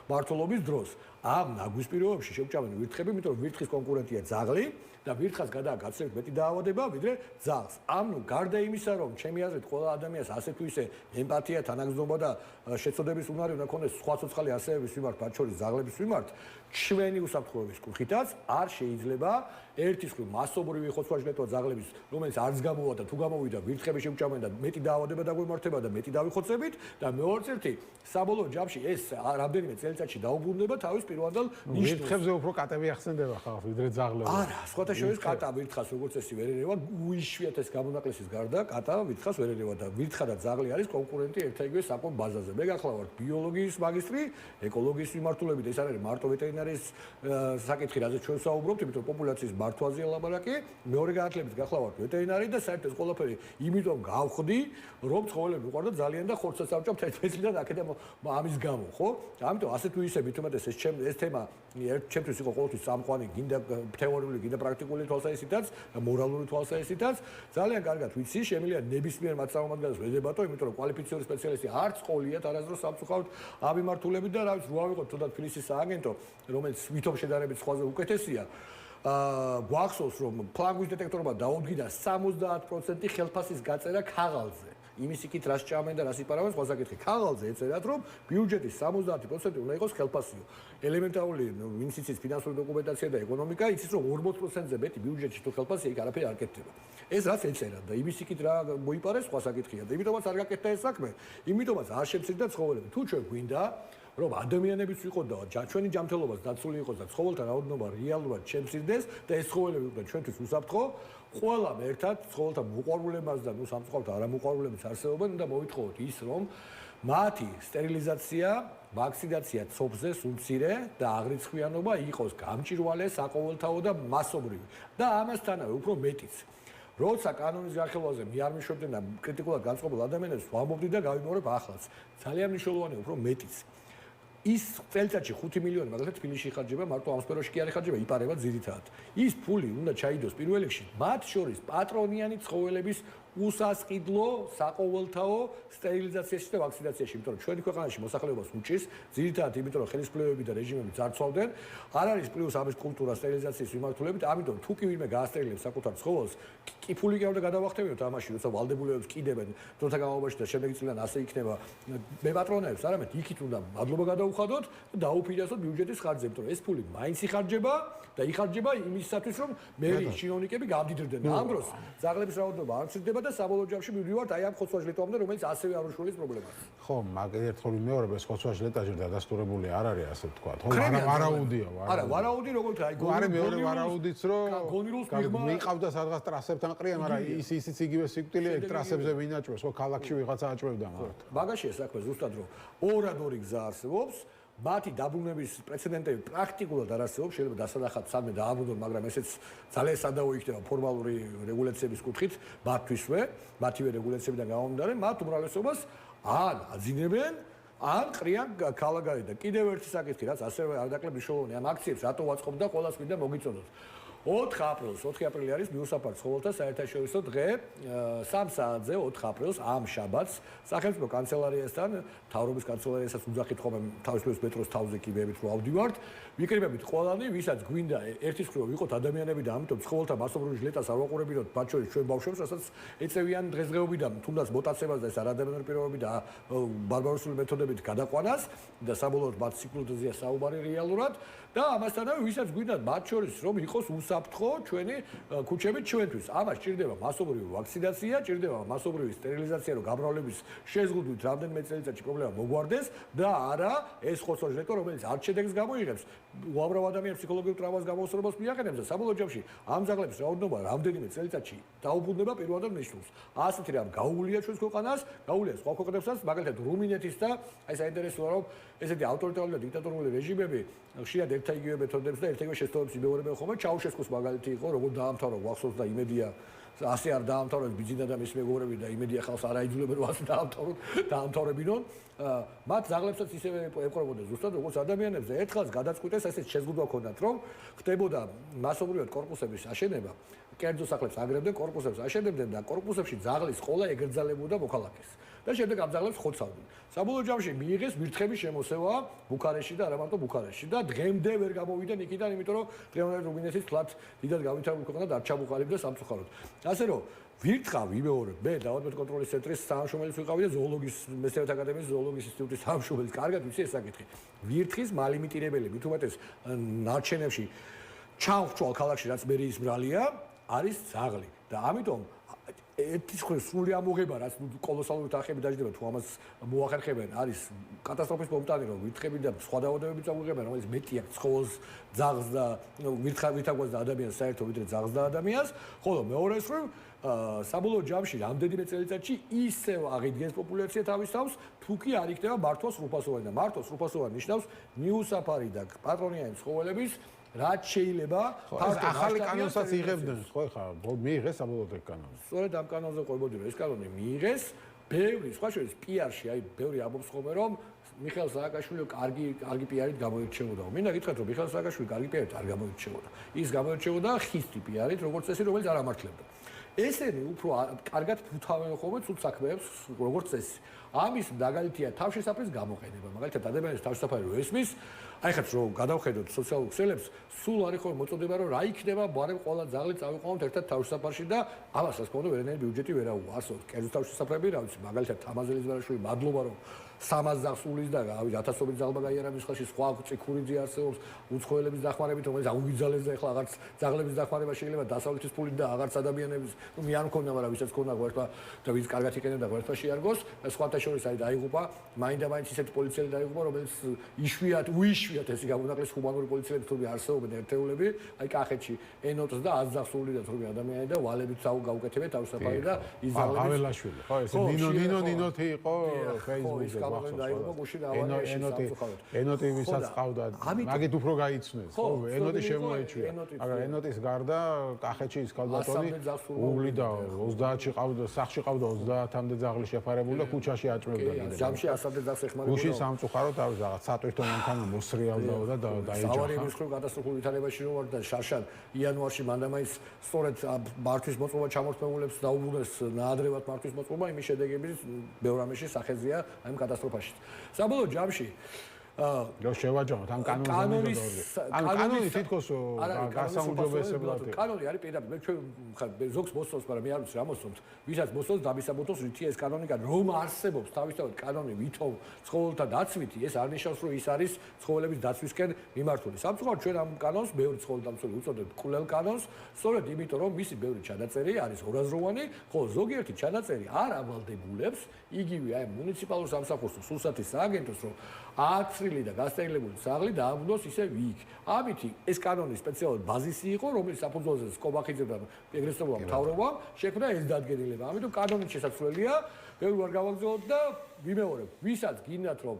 მმართველობის დროს. ამ ნაგვის პირობებში შევჭამენ ვირთხები, იმიტომ რომ ვირთხის კონკურენტია ძაღლი და ვირთხას გადაა გაცილებით მეტი დაავადება ვიდრე ძაღლს. ნუ გარდა იმისა, რომ ჩემი აზრით ყველა ადამიანს ასე თუ ისე ემპათია, თანაგზნობა და შეცოდების უნარი უნდა ქონდეს სხვა ცოცხალი ასეების მიმართ, მათ შორის ძაღლების მიმართ, ჩვენი უსაფრთხოების კუთხითაც არ შეიძლება ერთის მხრივ მასობრივი ხოცვა-ჟლეტვა ძაღლების, რომელიც არც გამოვა და თუ გამოვიდა, ვირთხები შევჭამენ და მეტი დაავადება დაგვემართება და მეტი დავიხოცებით და მეორე საბოლოო ჯამში ეს რამდენიმე წელიწადში დაუბრუნდება თავის პირვანდელ ნიშნულს. ვირთხებზე უფრო კატები ახსენდება ხალხს ვიდრე ძაღლები. არა, სხვათა შორის კატა ვირთხას როგორც წესი ვერ ერევა, უიშვიათეს გამონაკლისის გარდა კატა ვირთხას ვერ ერევა და ვირთხა და ძაღლი არის კონკურენტი ერთ-იგივე საკუთარ ბაზაზე. მე გახლავართ ბიოლოგიის მაგისტრი, ეკოლოგიის მიმართულებით, ეს არის მარტო ვეტერინარის საკითხი, რაზეც ჩვენ ვსაუბრობთ, იმიტომ რომ პოპულაციის მართვაზეა ლაბარაკი, მეორე განათლებით გახლავართ ვეტერინარი და საერთოდ ყველაფერი იმიტომ გავხდი, რომ ცხოველები უყვარდა ძალიან და ხორცსაც ავჭამთ ერთმანეთიდან აქედან ამის გამო, ხო? ამიტომ ასე თუ ისე მithumetes ეს თემა ჩემთვის იყო ყოველთვის წამყვანი, გინდა თეორიული, გინდა პრაქტიკული თვალსაზრისითაც, მორალური თვალსაზრისითაც, ძალიან კარგად ვიცი, შემიძლია ნებისმიერ მათწარმომადგენელს ვედებატო, იმიტომ რომ კვალიფიციური სპეციალისტი არც ყოლიათ არასდროს სამწუხაროდ ამ მიმართულებით და რა ვიცი, რო ავიღოთ თუნდაც თბილისის სააგენტო, რომელიც ვითომ შედარებით სხვაზე უკეთესია, გვახსოვს რომ ფლანგვის დეტექტორობა დაუდგინდა 70% ხელფასის გაწერა ქაღალდზე. იმის იქით რას ჭამენ და რას იპარავენ სხვა საკითხი. ქაღალდზე ეწერათ რომ ბიუჯეტის 70% უნდა იყოს ხელფასიო. ელემენტარული ვინც იცის ფინანსური დოკუმენტაცია და ეკონომიკა, იცის რომ 40%-ზე მეტი ბიუჯეტში თუ ხელფასია იქ არაფერი არ კეთდება. ეს რაც ეწერათ და იმის იქით რა მოიპარეს სხვა საკითხია და იმიტომაც არ გაკეთდა ეს საქმე. იმიტომაც არ შემცირდა ცხოველები. თუ ჩვენ გვინდა რომ ადამიანებიც ვიყოთ და ჩვენი ჯანმრთელობაც დაცული იყოს და ცხოველთა რაოდენობა რეალურად შემცირდეს და ეს ცხოველები უკვე ჩვენთვის უსაფრთხო, ყველამ ერთად ცხოველთა მოყვარულებას და სამწუხაროდ არამოყვარულებიც არსებობენ და მოვითხოვოთ ის რომ მათი სტერილიზაცია, ვაქცინაცია ცოფზე სულმცირე და აღრიცხვიანობა იყოს გამჭვირვალე, საყოველთაო და მასობრივი და ამასთანავე უფრო მეტიც. როცა კანონის განხილვაზე მე არ მიშვებდნენ და კრიტიკულად განწყობილ ადამიანებს ვამბობდი და გავიმეორებ ახლაც. ძალიან მნიშვნელოვანია უფრო მეტიც. ის წელიწადში 5 მილიონი მაგალითად თბილისში ხარჯება, მარტო ამ სფეროში კი არ ხარჯება, იპარება ძირითადად. ის ფული უნდა ჩაიდოს პირველ რიგში მათ შორის პატრონიანი ცხოველების უსასყიდლო, საყოველთაო სტერილიზაციაში და ვაქცინაციაში, იმიტომ რომ ჩვენი ქვეყანაში მოსახლეობას უჭირს, ძირითადად იმიტომ რომ ხელისუფლებები და რეჟიმები ძარცვავდნენ, არ არის პლუს ამის კულტურა სტერილიზაციის მიმართულებით, ამიტომ თუ კი ვინმე გაასტერილებს საკუთარ ცხოველს, კიფული კი არ უნდა გადავახტევინოთ ამაში, როცა ვალდებულებებს კიდებენ დროთა განმავლობაში და შემდეგი წლიდან ასე იქნება. მე პატრონებს არამედ იქით უნდა მადლობა გადაუხადოთ და დაუფინანსოთ ბიუჯეტის ხარჯზე, იმიტომ რომ ეს ფული მაინც იხარჯება და იხარჯება იმისათვის, რომ მერი ჩინოვნიკები გამდიდრდნენ. ამ დროს ძაღლების რაოდენობა არ მცირდება და საბოლოო ჯამში მივიდივართ აი ამ ხოცვა-ჟლეტამდე, რომელიც ასევე არ უშველის პრობლემას. ხო, მაგ ერთხელ მეორე ეს ხოცვა-ჟლეტაჟი დადასტურებული არ არის, ასე ვთქვათ. ხო, ვარაუდია. არა, ვარაუდი როგორც აი არის მეორე ვარაუდიც, რომ მიყავდა სადღაც ტრასებთან ყრიან, მაგრამ ისიც იგივე სიკვდილი ტრასებზე ვინაჭვეს, ხო, ქალაქში ვიღაცა აჭვევდა მაგათ. მაგაშია საქმე ზუსტად, რომ ორად-ორი გზა არსებობს. მათი დაბრუნების პრეცედენტები პრაქტიკულად არ არსებობს, შეიძლება დასადახად სადმე დააბრუნონ, მაგრამ ესეც ძალიან სადაო იქნება ფორმალური რეგულაციების კუთხით, მათთვისვე, მათივე რეგულაციებიდან გამომდინარე, მათ უმრავლესობას ან აძინებენ, ან ყრიან ქალაქგარეთ და კიდევ ერთი საკითხი, რაც ასევე არ დაკლებ მნიშვნელოვანი, ამ აქციებს რატო ვაწყობთ და ყველას მინდა მოგიწოდოთ. 4 აპრილს, 4 აპრილი არის მიუსაფარ ცხოველთა საერთაშორისო დღე, 3 საათზე 4 აპრილს ამ შაბათს სახელმწიფო კანცელარიასთან, მთავრობის კანცელარიასაც უძახით ხოლმე თავისუფლების მეტროს თავზე კი ვებით რომ ავდივართ, ვიკრიბებით ყველანი, ვისაც გვინდა ერთის მხრივ ვიყოთ ადამიანები და ამიტომ ცხოველთა მასობრივ ჟლეტას არ ვაყურებინოთ, მათ შორის ჩვენ ბავშვებს, რასაც ეწევიან დღესდღეობიდან, თუნდაც მოტაცებას და ეს არადევნური პირობები და ბარბაროსული მეთოდებით გადაყვანას და საბოლოოდ მათ სიკვდილზეა საუბარი რეალურად და ამასთანავე ვისაც გვინდათ მათ შორის რომ იყოს უსაფრთხო ჩვენი ქუჩებით ჩვენთვის. ამას ჭირდება მასობრივი ვაქცინაცია, ჭირდება მასობრივი სტერილიზაცია, რომ გამრავლების შეზღუდვით რამდენიმე წელიწადში პრობლემა მოგვარდეს და არა ეს ხოცვა-ჟლეტა, რომელიც არ შედეგს გამოიღებს, უამრავ ადამიანს ფსიქოლოგიურ ტრავმას გამოსწორებას მიაყენებს და საბოლოო ჯამში ამ ძაღლების რაოდენობა რამდენიმე წელიწადში დაუბრუნდება პირველად ნიშნავს. ასეთი რამ გაუვლია ჩვენს ქვეყანას, გაუვლია სხვა ქვეყნებსაც, მაგალითად რუმინეთის და აი საინტერესოა რომ ესეთი ავტორიტარული და დიქტატორული რეჟიმები ხშირად ერთ-იგივე მეთოდებს და ერთ-იგივე შეცდომებს იბეურებენ ხოლმე. ჩაუშესკუს მაგალითი იყო, როგორ დაამთავრა ვახსოვს და იმედია ასე არ დაამთავრებს ბიძინა და მის მეგობრები და იმედია ხალხს არ აიძულებენ რომ ასე დაამთავრებინონ. მათ ძაღლებსაც ისევე ეპყრობოდნენ ზუსტად როგორც ადამიანებს და ერთხელაც გადაწყვიტეს ესეც შეზღუდვა ქონდათ რომ ხდებოდა მასობრივად კორპუსების აშენება, კერძო სახლებს აგრებდნენ, კორპუსებს აშენებდნენ და კორპუსებში ძაღლის ყოლა ეგრძალებოდა მოქალაქეს. და შემდეგ ამ ძაღლებს ხოცავდნენ. საბოლოო ჯამში მიიღეს ვირთხების შემოსევა ბუქარესტში და არა მარტო ბუქარესტში და დღემდე ვერ გამოვიდნენ იქიდან, იმიტომ რომ დღევანდელი რუმინეთის თლათ დიდად გავითარებული ქვეყანა და არ ჩამოყალიბდა სამწუხაროდ. ასე რომ ვირთხა ვიმეორებ, მე დაავადებით კონტროლის ცენტრის თანამშრომელიც ვიყავი და ზოოლოგიის მეცნიერებათა აკადემიის ზოოლოგიის ინსტიტუტის თანამშრომელი. კარგად ვიცი ეს საკითხი. ვირთხის მალიმიტირებელი, მით უმეტეს ნარჩენებში ჩამხჩვალ ქალაქში, რაც მერიის ბრალია, არის ძაღლი და ამიტომ ერთის მხრივ სრული ამოღება, რაც კოლოსალური თანხები დაждდება, თუ ამას მოახერხებენ, არის კატასტროფის მომტანი, რომ ვირთხები და სხვა დაავადებები წაგვიღებენ, რომელიც მეტია ცხოველს, ძაღლს და ვირთაგვას და ადამიანს საერთოდ ვიდრე ძაღლს და ადამიანს, ხოლო მეორე მხრივ საბოლოო ჯამში რამდენიმე წელიწადში ისევ აღიდგენს პოპულაცია თავის თავს, თუ კი არ იქნება მართვა სრულფასოვანი და მართვა სრულფასოვანი ნიშნავს მიუსაფარი და პატრონიანი ცხოველების რაც შეიძლება ახალი კანონსაც იღებდნენ, ხო ხა, მიიღეს საბოლოოდ ეგ კანონი. სწორედ ამ კანონზე ყვებოდი რომ ეს კანონი მიიღეს, ბევრი სხვა შორის PR-ში, აი ბევრი ამბობს ხოლმე რომ მიხეილ სააკაშვილი კარგი PR-ით გამოირჩეოდა. მინდა გითხრათ რომ მიხეილ სააკაშვილი კარგი PR-ით არ გამოირჩეოდა. ის გამოირჩეოდა ხისტი PR-ით, როგორც წესი, რომელიც არ ამართლებდა. ესენი უფრო კარგად ფუთავენ ხოლმე ცუდ საქმეებს, როგორც წესი. ამის მაგალითია თავშესაფრის გამოყენება. მაგალითად ადამიანის თავშესაფარი რო ესმის, აი ხაც რომ გადავხედოთ სოციალურ ქსელებს, სულ არის ხოლმე მოწოდება რომ რა იქნება, ბარემ ყველა ძაღლი წავიყვანოთ ერთად თავშესაფარში და ამასაც კონდა ვერანაირი ბიუჯეტი ვერ აუვა. ასო კერძო თავშესაფრები, რა ვიცი, მაგალითად თამაზელის ვარაშვილი, მადლობა რომ 300 ძაღლს უვლის და რავი 1000-ობით ძაღლმა გაიარა მის ხელში, სხვა წიქურიძე არსებობს, უცხოელების დახმარებით, რომელიც აუგიძალეს და ეხლა აღარც ძაღლების დახმარება შეიძლება დასავლეთის ფულით და აღარც ადამიანების, ნუ მე არ მქონდა, მაგრამ ვისაც ქონდა გვერდმა და ვინც კარგად იყენებდა გვერდმა შეარგოს, სხვათა შორის არის დაიღუპა, მაინდა-მაინც ისეთი პოლიციელი დაიღუპა, რომელიც უიშვიათ ესე გამონაკლისს ჰუმანური პოლიციელები თურმე არსებობენ ერთეულები, აი კახეთში N20 და 100 ძაღლს უვლიდა თურმე ადამიანი და ვალებით გაუკეთებენ თავშესაფარი და ის ძაღლები აველაშვილი, ხო, ეს ნინოთი იყო Facebook-ზე. კამაგონი დაიღუპა გუშინ ავარიაში სამწუხაროდ. ენოტი ვისაც ყავდა, მაგით უფრო გაიცნეს, ხო? ენოტი შემოეჩვია. მაგრამ ენოტის გარდა კახეთში ის ქალბატონი უგლი და 30-ში ყავდა, სახში ყავდა 30-მდე ძაღლი შეფარებული და ქუჩაში აწვევდა. ჯამში 100-მდე ძაღლს ეხმარებოდა. გუშინ სამწუხაროდ არის რაღაც სატვირთო მანქანა მოსრიალდა და დაეჯახა. ავარიის მხრივ კატასტროფულ ვითარებაში რომ ვარ და შარშან იანვარში მანდამაის სწორედ მართვის მოწყობა ჩამორთმეულებს დაუბრუნეს ნაადრევად მართვის მოწყობა იმის შედეგების ბევრ ამაში სახეზია ამ კატასტროფაში. საბოლოო ჯამში რო შევაჯამოთ ამ კანონის კანონი თითქოს გასაუმჯობესებლად კანონი არის პირდაპირ მე ჩვენ ზოგს მოსწონს მაგრამ მე არ ვიცი რა მოსწონს ვისაც მოსწონს დამისაბუთოს რითი ეს კანონი რომ არსებობს თავისთავად კანონი ვითომ ცხოველთა დაცვითი ეს არ ნიშნავს რომ ის არის ცხოველების დაცვისკენ მიმართული სამწუხაროდ ჩვენ ამ კანონს ბევრი ცხოველდამცველი უწოდებთ კულელ კანონს სწორედ იმიტომ რომ მისი ბევრი ჩანაწერი არის ორაზროვანი ხოლო ზოგიერთი ჩანაწერი არ ავალდებულებს იგივე აი მუნიციპალურ სამსახურს სულსათის სააგენტოს რომ აცრილი და გასტერილებული ძაღლი დააბრუნოს ისე ვიქ. ამითი ეს კანონი სპეციალურად ბაზისი იყო, რომელიც საფუძველზე სკობახიძე და ეგრესტებმა მთავრობამ შექმნა ეს დადგენილება. ამიტომ კანონი შესაძლებელია, ბევრი ვარ გავაგზავნოთ და ვიმეორებ, ვისაც გინდათ რომ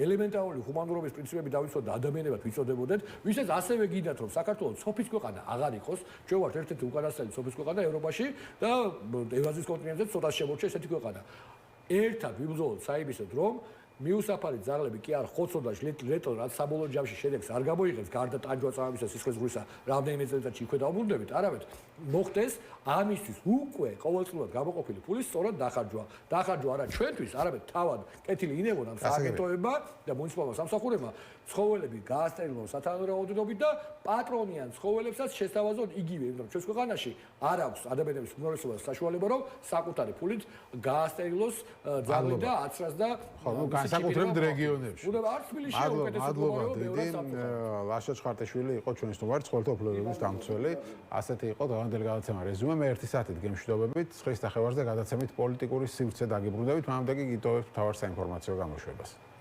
ელემენტარული ჰუმანურობის პრინციპები დავიცვათ და ადამიანებად ვიცოდებოდეთ, ვისაც ასევე გინდათ რომ საქართველოს სოფლის ქვეყანა აღარ იყოს, ჩვენ ვართ ერთ-ერთი უკანასკნელი სოფლის ქვეყანა ევროპაში და ევრაზიის კონტინენტზე ცოტა შემორჩა ესეთი ქვეყანა. ერთად ვიბრძოლოთ საიმისოდ რომ მიუსაფარი ძაღლები კი არ ხოცოდაშ ლეტონ რაც საბოლოო ჯამში შედეგს არ გამოიღებს გარდა ტანჯვა წამისა სისხლის ზღვრისა რამდენიმე წელიწადში იქვე დავბრუნდებით არამედ მოხდეს ამისთვის უკვე ყოველწლიურად გამოყოფილი ფულის სწორად დახარჯვა არა ჩვენთვის არამედ თავად კეთილი ინებონ ამ სააგენტოებმა და მუნიციპალურმა სამსახურებმა ცხოველები გაასტერილონ სათანადო რაოდენობით და პატრონიან ცხოველებსაც შესთავაზონ იგივე იმიტომ რომ ჩვენს ქვეყანაში არ აქვს ადამიანების უმრავლესობას საშუალება რომ საკუთარი ფულით გაასტერილოს ძაღლი და აცრას და განსაკუთრებით რეგიონებში. არც თბილისში უკეთესი მდგომარეობა ბევრად სამწუხაროდ. ლაშა ჩხარტიშვილი იყო ჩვენი სტუმარი ცხოველთა უფლებების დამცველი. ასეთი იყო დღევანდელი გადაცემა რეზუმე. მე 1 საათით გემშვიდობებით, 9-ის ნახევარზე გადაცემით პოლიტიკური სივრცე დაგიბრუნდებით. მანამდე კი გიტოვებთ მთავარ საინფორმაციო გამოშვებას.